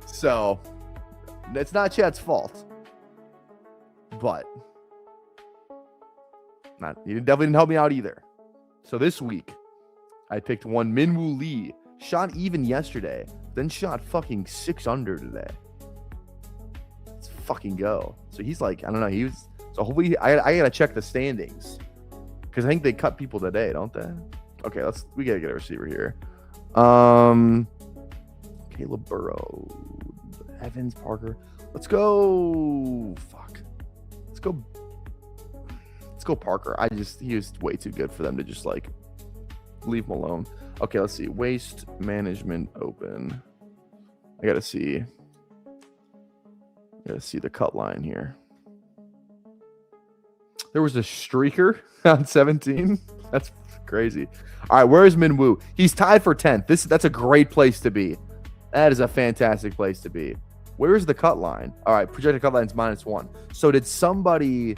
So, it's not Chad's fault. But he definitely didn't help me out either. So this week, I picked one Minwoo Lee. Shot even yesterday. Then shot fucking 6 under today. Let's fucking go. So he's like, I don't know. So hopefully, I gotta check the standings. Because I think they cut people today, don't they? Okay, we gotta get a receiver here. Caleb Burrow. Evans, Parker. Let's go. Fuck. Let's go Parker. He was way too good for them to just like leave him alone. Okay, let's see. Waste management open. I gotta see the cut line here. There was a streaker on 17. That's crazy. All right, where's Minwoo? He's tied for 10th. That's a great place to be. That is a fantastic place to be. Where's the cut line? All right, projected cut line's -1. So did somebody...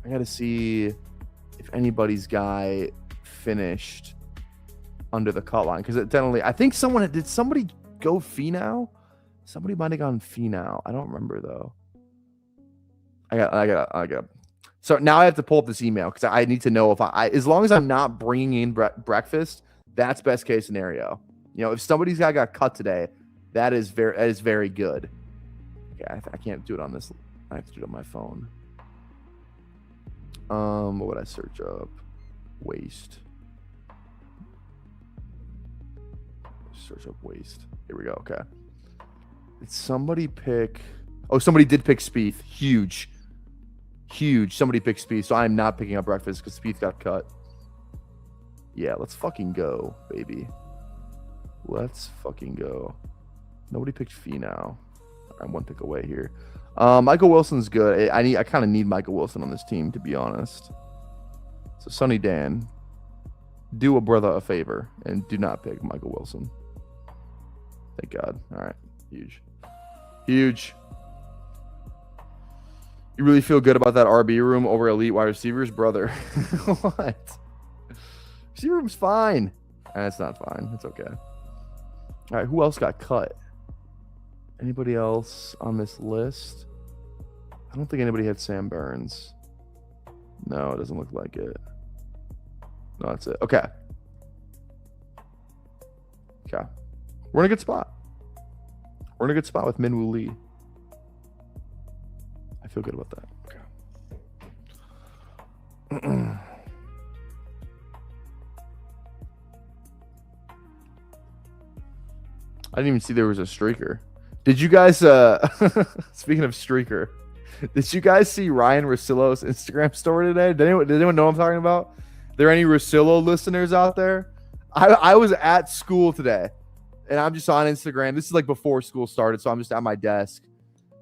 I got to see if anybody's guy finished under the cut line. Because generally, I think did somebody go Finau? Somebody might have gone Finau. I don't remember, though. I got. So now I have to pull up this email because I need to know if as long as I'm not bringing in breakfast, that's best case scenario. You know, if somebody's guy got cut today, that is very good. Okay, I can't do it on this. I have to do it on my phone. What would I search up? Waste. Search up waste. Here we go. Okay. Did somebody pick? Oh, somebody did pick Spieth. Huge. Somebody picked Spieth, so I'm not picking up breakfast because Spieth got cut. Yeah, let's fucking go, baby. Let's fucking go. Nobody picked Finau. I'm 1 pick away here. Michael Wilson's good. I kind of need Michael Wilson on this team, to be honest. So Sonny Dan, do a brother a favor and do not pick Michael Wilson. Thank God. All right, huge. You really feel good about that RB room over elite wide receivers, brother? What? Receiver room's fine. It's not fine. It's okay. All right, who else got cut? Anybody else on this list? I don't think anybody had Sam Burns. No, it doesn't look like it. No, that's it. Okay. We're in a good spot. We're in a good spot with Minwoo Lee. I feel good about that. Okay. I didn't even see there was a streaker. Did you guys, speaking of streaker, did you guys see Ryan Russillo's Instagram story today? Did anyone know what I'm talking about? There any Russillo listeners out there? I was at school today, and I'm just on Instagram. This is like before school started, so I'm just at my desk,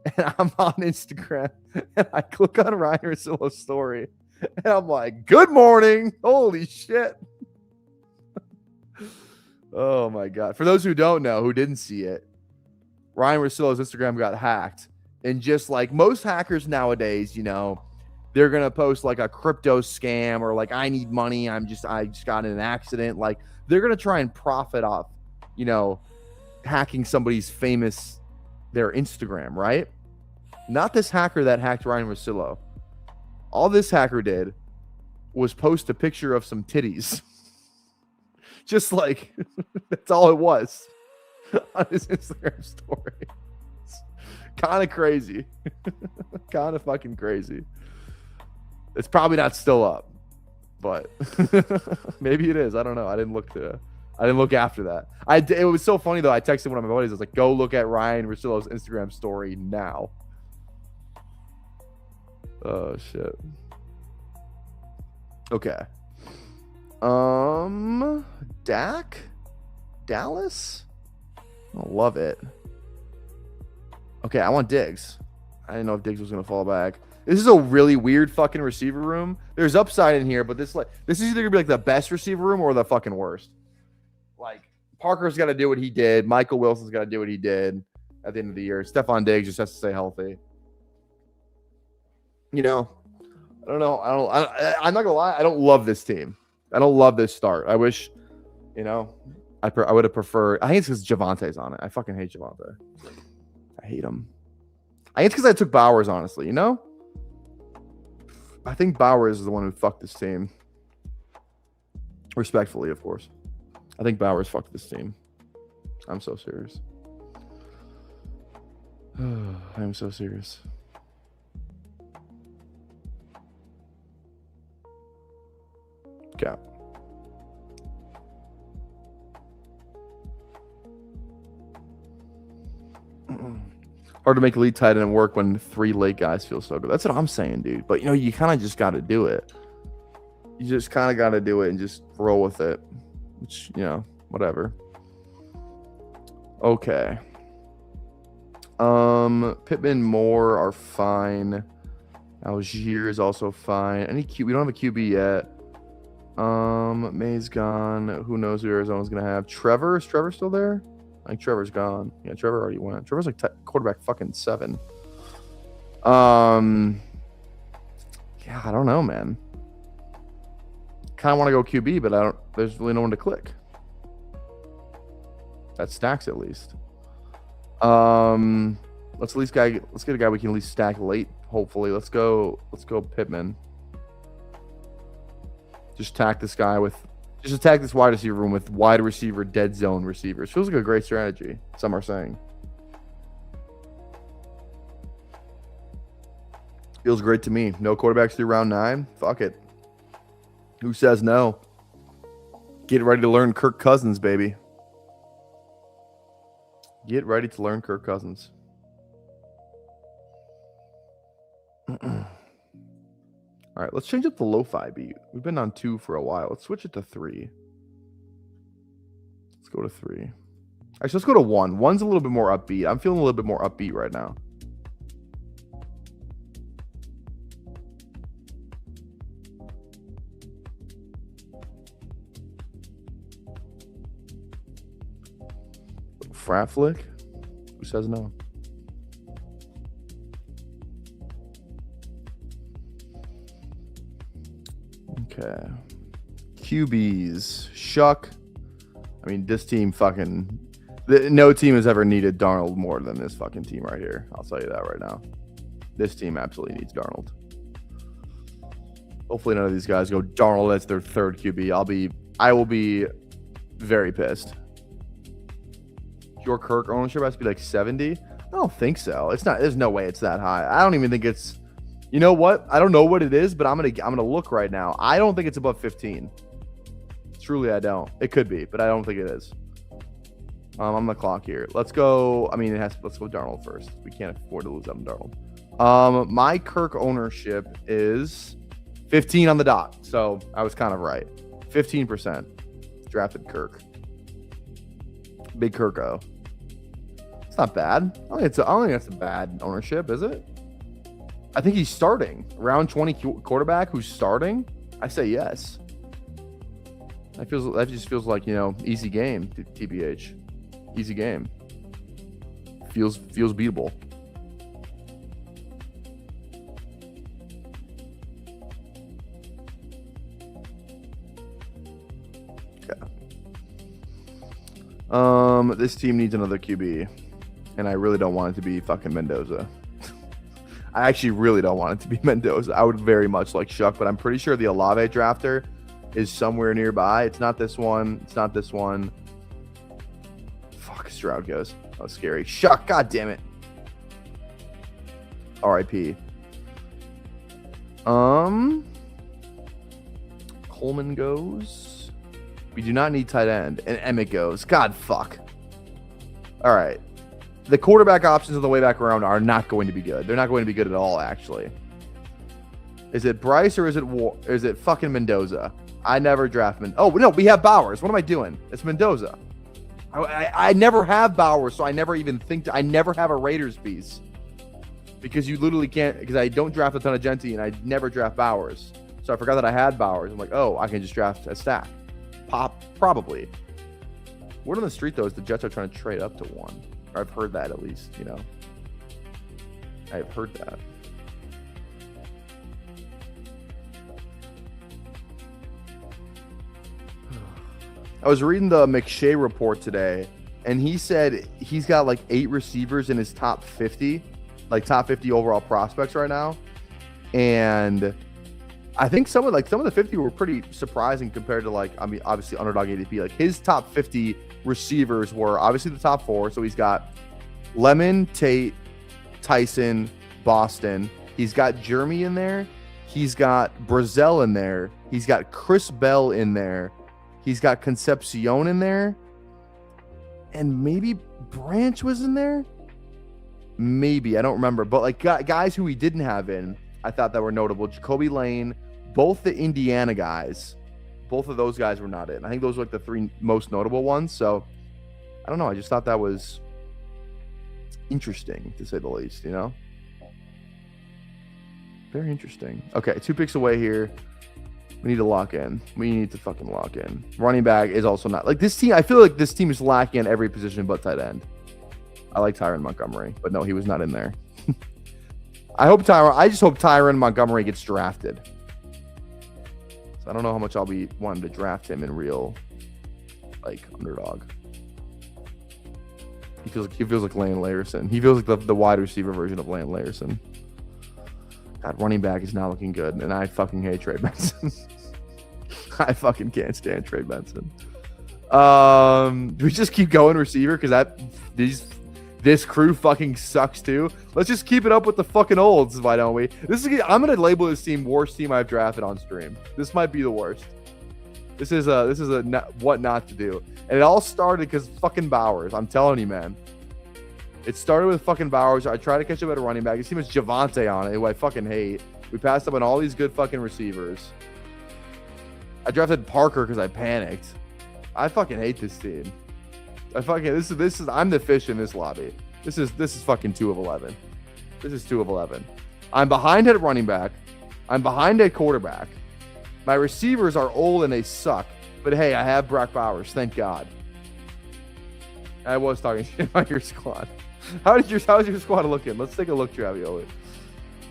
and I'm on Instagram, and I click on Ryan Russillo's story, and I'm like, good morning. Holy shit. Oh, my God. For those who don't know, who didn't see it, Ryan Russillo's Instagram got hacked. And just like most hackers nowadays, you know, they're going to post like a crypto scam or like, I need money. I just got in an accident. Like they're going to try and profit off, you know, hacking somebody's their Instagram, right? Not this hacker that hacked Ryan Russillo. All this hacker did was post a picture of some titties. Just like, that's all it was on his Instagram story. Kind of crazy. Kind of fucking crazy. It's probably not still up, but maybe it is. I don't know. I didn't look after that. It was so funny though. I texted one of my buddies. I was like, go look at Ryan Russillo's Instagram story now. Oh shit. Okay. Dak? Dallas? I love it. Okay, I want Diggs. I didn't know if Diggs was gonna fall back. This is a really weird fucking receiver room. There's upside in here, but this is either gonna be like the best receiver room or the fucking worst. Like Parker's got to do what he did. Michael Wilson's got to do what he did at the end of the year. Stephon Diggs just has to stay healthy. You know, I don't know. I'm not gonna lie. I don't love this team. I don't love this start. I wish, you know, I would have preferred. I think it's because Javante's on it. I fucking hate Javante. I hate him. I think it's because I took Bowers, honestly. You know, I think Bowers is the one who fucked this team. Respectfully, of course. I think Bowers fucked this team. I'm so serious. I am so serious. Cap. Hard to make elite tight end work when 3 late guys feel so good. That's what I'm saying, dude. But, you know, you kind of just got to do it. You just kind of got to do it and just roll with it. Which, you know, whatever. Okay. Pittman, Moore are fine. Algier is also fine. We don't have a QB yet. May's gone. Who knows who Arizona's gonna have? Trevor? Is Trevor still there? I think Trevor's gone. Yeah, Trevor already went. Trevor's like quarterback fucking 7. Yeah, I don't know, man. Kind of want to go QB, but there's really no one to click. That stacks at least. Let's get a guy we can at least stack late. Hopefully, let's go Pittman. Just attack this wide receiver room with wide receiver dead zone receivers. Feels like a great strategy. Some are saying. Feels great to me. No quarterbacks through round 9. Fuck it. Who says no? Get ready to learn Kirk Cousins, baby. Get ready to learn Kirk Cousins. All right, let's change up the lo-fi beat. We've been on 2 for a while. Let's switch it to 3. Let's go to 3. Actually, let's go to 1. 1's a little bit more upbeat. I'm feeling a little bit more upbeat right now. Frat flick? Who says no? Okay. QBs. Shuck. I mean, this team fucking... No team has ever needed Darnold more than this fucking team right here. I'll tell you that right now. This team absolutely needs Darnold. Hopefully none of these guys go Darnold as their 3rd QB. I will be very pissed. Your Kirk ownership has to be like 70? I don't think so. It's not. There's no way it's that high. I don't even think it's... You know what? I don't know what it is, but I'm gonna look right now. I don't think it's above 15. Truly, I don't. It could be, but I don't think it is. I'm on the clock here. Let's go. I mean, let's go Darnold first. We can't afford to lose out on Darnold. My Kirk ownership is 15 on the dot. So I was kind of right. 15% drafted Kirk. Big Kirko. It's not bad. I don't think that's a bad ownership, is it? I think he's starting. Round 20 quarterback who's starting? I say yes. That just feels like, you know, easy game, TBH. Easy game. Feels beatable. This team needs another QB, and I really don't want it to be fucking Mendoza. I actually really don't want it to be Mendoza. I would very much like Shuck, but I'm pretty sure the Olave drafter is somewhere nearby. It's not this one. It's not this one. Fuck, Stroud goes. That was scary. Shuck, god damn it. RIP. Coleman goes. We do not need tight end. And Emmett goes. God, fuck. All right. The quarterback options on the way back around are not going to be good. They're not going to be good at all, actually. Is it Bryce or is it fucking Mendoza? I never draft Mendoza. Oh, no, we have Bowers. What am I doing? It's Mendoza. I never have Bowers, so I never even think I never have a Raiders piece. Because you literally can't, because I don't draft a ton of Genti and I never draft Bowers. So I forgot that I had Bowers. I'm like, oh, I can just draft a stack. Probably. Word on the street, though, is the Jets are trying to trade up to 1. Or I've heard that at least, you know. I've heard that. I was reading the McShay report today, and he said he's got like 8 receivers in his top 50. Like top 50 overall prospects right now, and I think some of the 50 were pretty surprising compared to like, I mean, obviously underdog ADP. Like his top 50 receivers were obviously the top 4. So he's got Lemon, Tate, Tyson, Boston. He's got Jeremy in there. He's got Brazel in there. He's got Chris Bell in there. He's got Concepcion in there, and maybe Branch was in there. Maybe, I don't remember, but like guys who he didn't have in, I thought that were notable. Jacoby Lane, both the Indiana guys, both of those guys were not in. I think those were like the 3 most notable ones. So I don't know. I just thought that was interesting to say the least, you know? Very interesting. Okay, 2 picks away here. We need to lock in. We need to fucking lock in. Running back is also not like this team. I feel like this team is lacking in every position but tight end. I like Tyron Montgomery, but no, he was not in there. I just hope Tyron Montgomery gets drafted. So I don't know how much I'll be wanting to draft him in real, like, underdog. He feels like Lane Larson. He feels like the wide receiver version of Lane Larson. God, running back is not looking good, and I fucking hate Trey Benson. I fucking can't stand Trey Benson. Do we just keep going receiver because this crew fucking sucks too? Let's just keep it up with the fucking olds, why don't we? I'm gonna label this team worst team I've drafted on stream. This might be the worst. This is a what not to do, and it all started because fucking Bowers. I'm telling you, man. It started with fucking Bowers. I tried to catch up at a running back. His team has Javante on it, who I fucking hate. We passed up on all these good fucking receivers. I drafted Parker because I panicked. I fucking hate this team. I'm the fish in this lobby. This is fucking 2 of 11. This is 2 of 11. I'm behind at running back. I'm behind at quarterback. My receivers are old and they suck. But hey, I have Brock Bowers. Thank God. I was talking shit about your squad. How's your squad looking? Let's take a look, Travioli.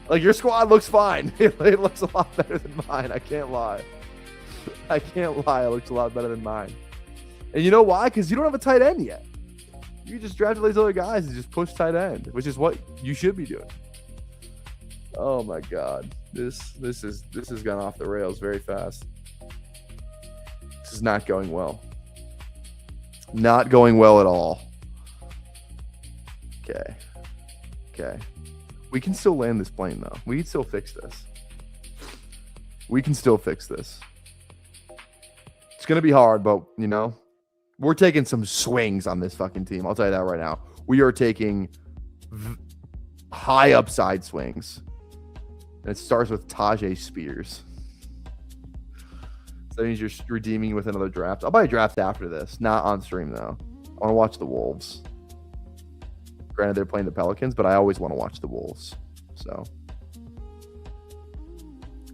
Like, your squad looks fine. It looks a lot better than mine. I can't lie. It looks a lot better than mine. And you know why? Because you don't have a tight end yet. You just drafted these other guys and just push tight end, which is what you should be doing. Oh my God, this has gone off the rails very fast. This is not going well. Not going well at all. Okay. We can still land this plane though. We can still fix this. It's gonna be hard, but you know. We're taking some swings on this fucking team. I'll tell you that right now. We are taking high upside swings. And it starts with Tajay Spears. So that means you're redeeming with another draft. I'll buy a draft after this. Not on stream, though. I want to watch the Wolves. Granted, they're playing the Pelicans, but I always want to watch the Wolves. So.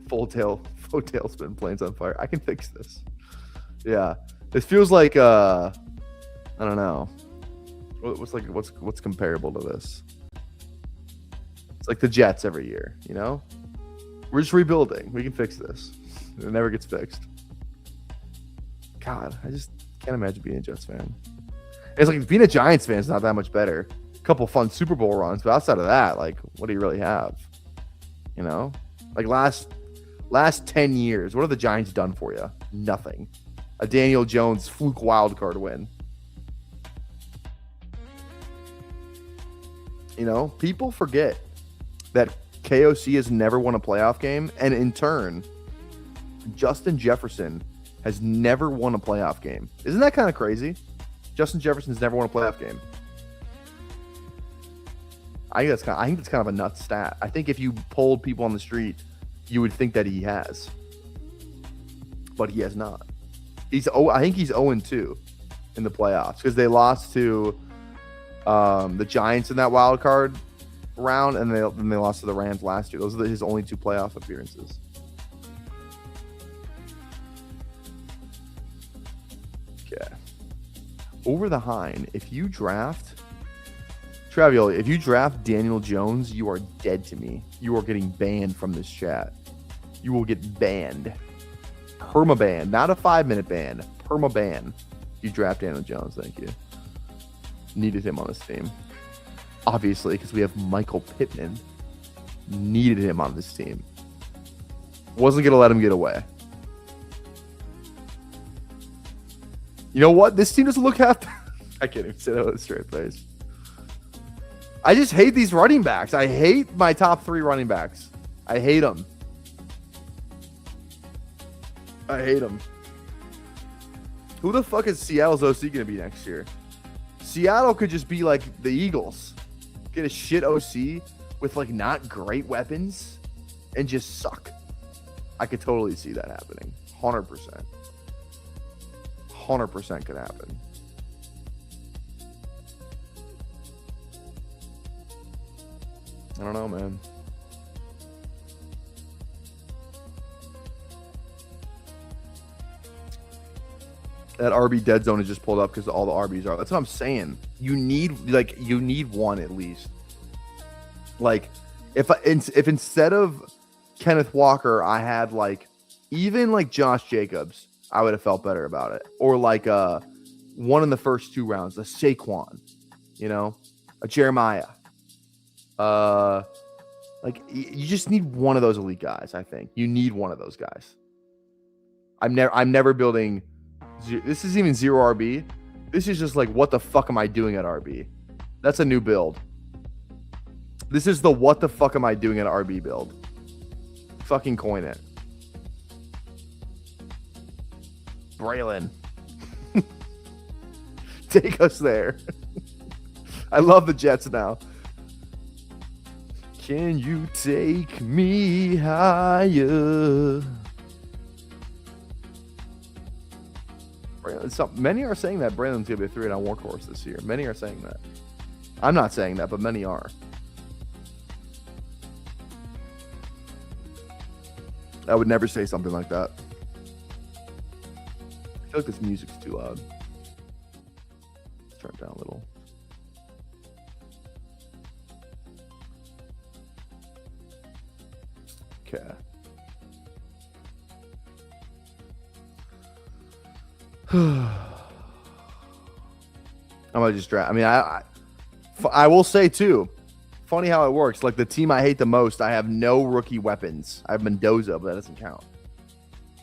Full tailspin, planes on fire. I can fix this. Yeah. It feels like I don't know. What's comparable to this? It's like the Jets every year, you know? We're just rebuilding. We can fix this. It never gets fixed. God, I just can't imagine being a Jets fan. It's like being a Giants fan is not that much better. A couple fun Super Bowl runs, but outside of that, like, what do you really have? You know? Like last 10 years, what have the Giants done for you? Nothing. A Daniel Jones fluke wildcard win. You know, people forget that KOC has never won a playoff game, and in turn, Justin Jefferson has never won a playoff game. Isn't that kind of crazy? Justin Jefferson's never won a playoff game. I think that's kind of a nuts stat. I think if you polled people on the street, you would think that he has, but he has not. I think he's 0-2. in the playoffs because they lost to the Giants in that wild card round, and then they lost to the Rams last year. Those are his only 2 playoff appearances. Okay. Over the Hine, if you draft Travioli, if you draft Daniel Jones, you are dead to me. You are getting banned from this chat. You will get banned. Perma-ban. Not a 5-minute ban. Perma-ban. You draft Daniel Jones. Thank you. Needed him on this team. Obviously, because we have Michael Pittman. Needed him on this team. Wasn't going to let him get away. You know what? This team doesn't look half... I can't even say that with a straight face. I just hate these running backs. I hate my top 3 running backs. I hate them. I hate them. Who the fuck is Seattle's OC going to be next year? Seattle could just be like the Eagles. Get a shit OC with like not great weapons and just suck. I could totally see that happening. 100%. 100% could happen. I don't know, man. That RB dead zone is just pulled up because all the RBs are. That's what I'm saying. You need one at least. Like, if instead of Kenneth Walker, I had like even like Josh Jacobs, I would have felt better about it. Or like one in the first 2 rounds, a Saquon, you know, a Jeremiah. Like you just need one of those elite guys. I think you need one of those guys. I'm never building. This isn't even 0 RB. This is just like, what the fuck am I doing at RB? That's a new build. This is the what the fuck am I doing at RB build. Fucking coin it. Braylon. Take us there. I love the Jets now. Can you take me higher? Many are saying that Braylon's going to be a 3-down workhorse this year. Many are saying that. I'm not saying that, but many are. I would never say something like that. I feel like this music's too loud. Let's turn it down a little. Okay. I might just draft. I mean, I will say too. Funny how it works. Like the team I hate the most, I have no rookie weapons. I have Mendoza, but that doesn't count.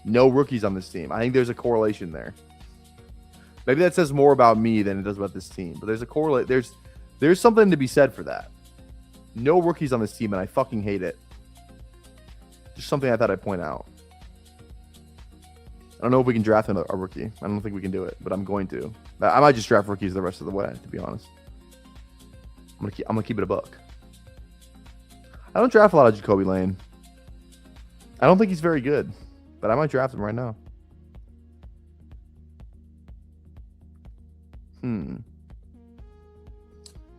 No rookies on this team. I think there's a correlation there. Maybe that says more about me than it does about this team. But there's a correlate. There's something to be said for that. No rookies on this team, and I fucking hate it. Just something I thought I'd point out. I don't know if we can draft a rookie. I don't think we can do it, but I'm going to. I might just draft rookies the rest of the way, to be honest. I'm gonna keep it a buck. I don't draft a lot of Jacoby Lane. I don't think he's very good, but I might draft him right now. Who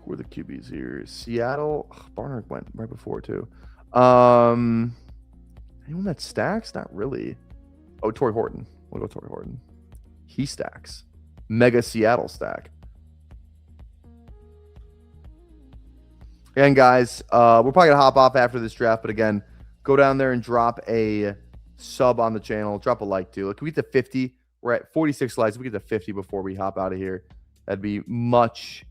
are the QBs here? Seattle. Barnard went right before too. Anyone that stacks? Not really. Oh, Torrey Horton. We'll go Torrey Horton. He stacks. Mega Seattle stack. Again, guys, we're probably going to hop off after this draft. But again, go down there and drop a sub on the channel. Drop a like, too. Can we get to 50? We're at 46 likes. If we get to 50 before we hop out of here, that'd be much,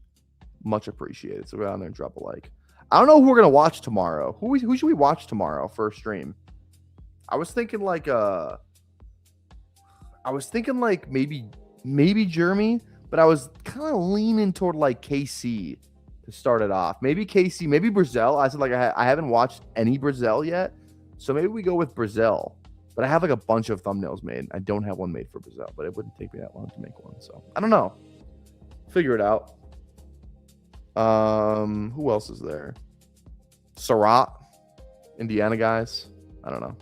much appreciated. So go down there and drop a like. I don't know who we're going to watch tomorrow. Who should we watch tomorrow for a stream? I was thinking like maybe Jeremy, but I was kind of leaning toward like KC to start it off. Maybe KC, maybe Brazil. I said like I haven't watched any Brazil yet, so maybe we go with Brazil. But I have like a bunch of thumbnails made. I don't have one made for Brazil, but it wouldn't take me that long to make one. So I don't know. Figure it out. Who else is there? Surratt, Indiana guys. I don't know.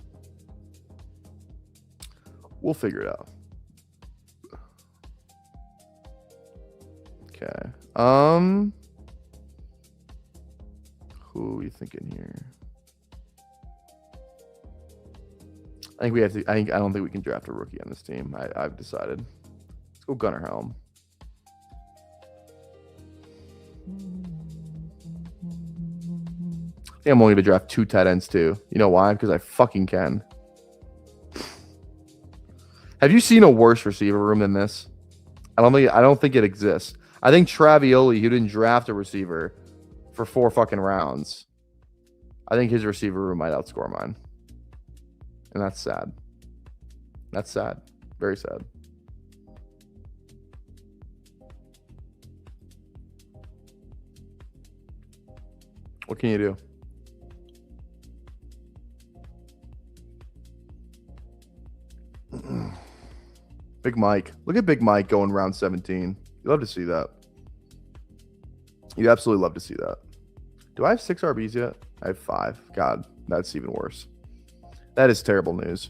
We'll figure it out. Who are you thinking here? I think we have to. I don't think we can draft a rookie on this team. I've decided. Let's go Gunnar Helm. I think I'm only gonna draft 2 tight ends too. You know why? Because I fucking can. Have you seen a worse receiver room than this? I don't think it exists. I think Travioli, who didn't draft a receiver for 4 fucking rounds, I think his receiver room might outscore mine. And that's sad. That's sad. Very sad. What can you do? Big Mike. Look at Big Mike going round 17. You love to see that. You absolutely love to see that. Do I have 6 RBs yet? I have 5. God, that's even worse. That is terrible news.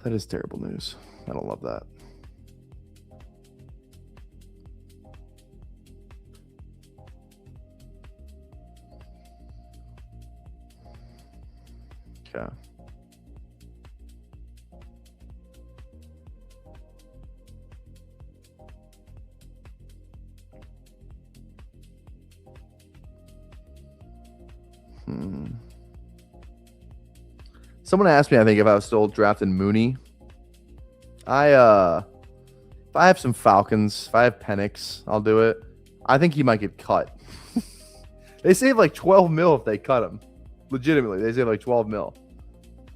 That is terrible news. I don't love that. Okay. Someone asked me, I think, if I was still drafting Mooney. If I have some Falcons, if I have Penix, I'll do it. I think he might get cut. They save like 12 mil if they cut him. Legitimately, they save like 12 mil.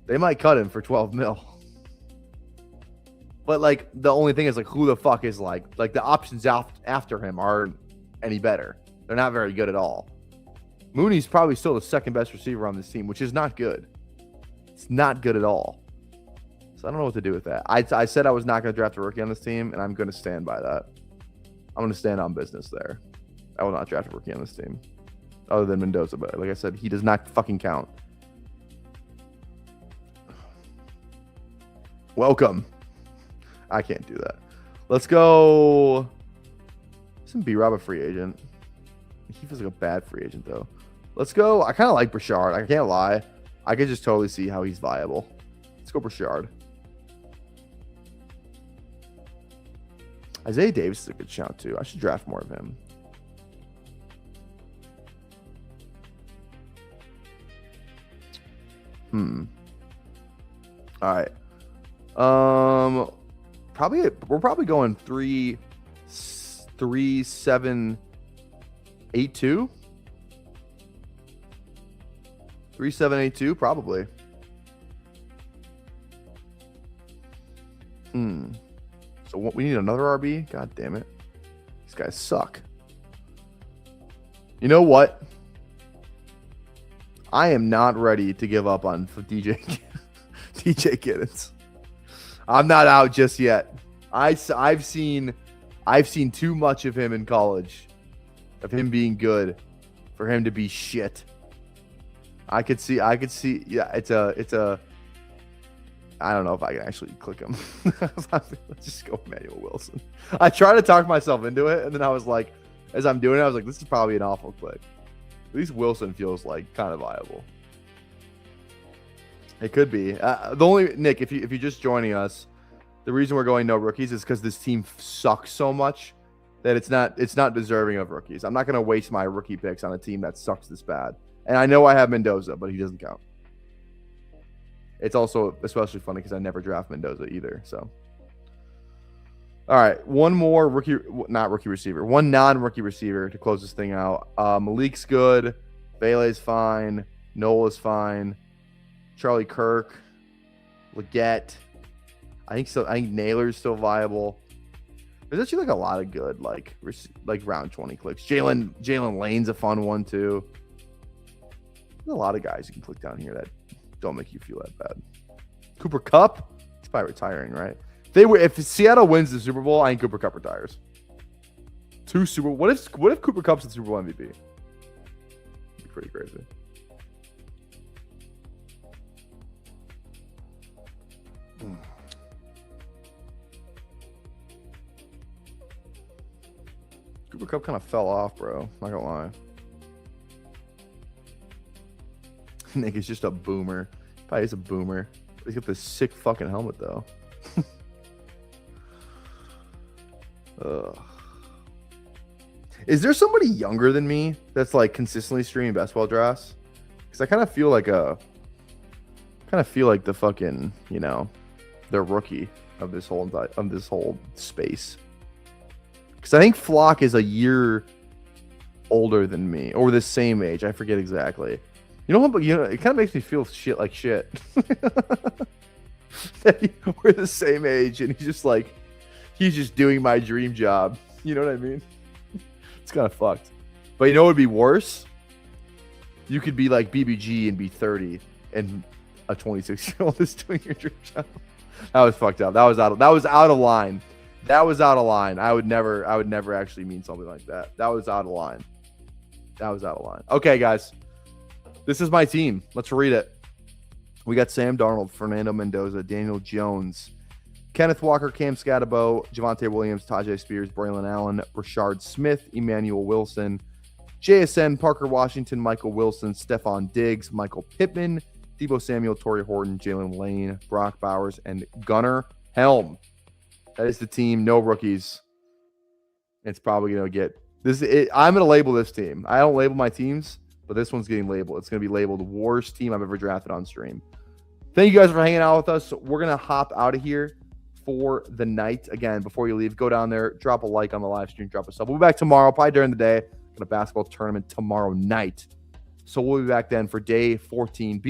They might cut him for 12 mil. But like the only thing is like who the fuck is like the options after him aren't any better. They're not very good at all. Mooney's probably still the second best receiver on this team, which is not good. It's not good at all. So I don't know what to do with that. I said I was not going to draft a rookie on this team, and I'm going to stand by that. I'm going to stand on business there. I will not draft a rookie on this team, other than Mendoza. But like I said, he does not fucking count. Welcome. I can't do that. Let's go. Isn't B-Rob a free agent? He feels like a bad free agent, though. Let's go. I kind of like Brashard. I can't lie. I could just totally see how he's viable. Let's go Brashard. Isaiah Davis is a good shout, too. I should draft more of him. All right. We're probably going 3-7-8-2. 3-7-8-2, probably. So what, we need another RB? God damn it. These guys suck. You know what? I am not ready to give up on DJ Kittens. I'm not out just yet. I've seen too much of him in college, of him being good, for him to be shit. I could see. Yeah, it's a. I don't know if I can actually click him. Let's just go Emmanuel Wilson. I tried to talk myself into it, and then I was like, as I'm doing it, I was like, this is probably an awful click. At least Wilson feels like kind of viable. It could be. The only Nick, if you're just joining us, the reason we're going no rookies is because this team sucks so much that it's not deserving of rookies. I'm not going to waste my rookie picks on a team that sucks this bad. And I know I have Mendoza, but he doesn't count. It's also especially funny because I never draft Mendoza either. So, all right, one more non-rookie receiver to close this thing out. Malik's good. Vele's fine. Nola's fine. Charlie Kirk, Leggett. I think Naylor's still viable. There's actually like a lot of good like round 20 clicks. Jalen Lane's a fun one too. There's a lot of guys you can click down here that don't make you feel that bad. Cooper Kupp, he's probably retiring, right? If Seattle wins the Super Bowl, I think Cooper Kupp retires. What if Cooper Kupp's the Super Bowl MVP? It'd be pretty crazy. Cooper Kupp kind of fell off, bro. Not gonna lie. Nick is just a boomer. Probably is a boomer. He's got this sick fucking helmet though. Is there somebody younger than me that's like consistently streaming basketball drafts? Because I kind of feel like the fucking, you know, the rookie of this whole space. Because I think Flock is a year older than me, or the same age. I forget exactly. You know what? But you know, it kind of makes me feel like shit. We're the same age, and he's just doing my dream job. You know what I mean? It's kind of fucked. But you know what would be worse? You could be like BBG and be 30, and a 26-year-old is doing your dream job. That was fucked up. That was out of line. That was out of line. I would never actually mean something like that. That was out of line. Okay, guys. This is my team. Let's read it. We got Sam Darnold, Fernando Mendoza, Daniel Jones, Kenneth Walker, Cam Scatterbo, Javonte Williams, Tajay Spears, Braylon Allen, Rashard Smith, Emmanuel Wilson, JSN, Parker Washington, Michael Wilson, Stephon Diggs, Michael Pittman, Deebo Samuel, Torrey Horton, Jalen Lane, Brock Bowers, and Gunnar Helm. That is the team. No rookies. It's probably going to get this. I'm going to label this team. I don't label my teams, but this one's getting labeled. It's going to be labeled worst team I've ever drafted on stream. Thank you guys for hanging out with us. We're going to hop out of here for the night. Again, before you leave, go down there, drop a like on the live stream, drop a sub. We'll be back tomorrow, probably during the day. Got a basketball tournament tomorrow night. So we'll be back then for day 14.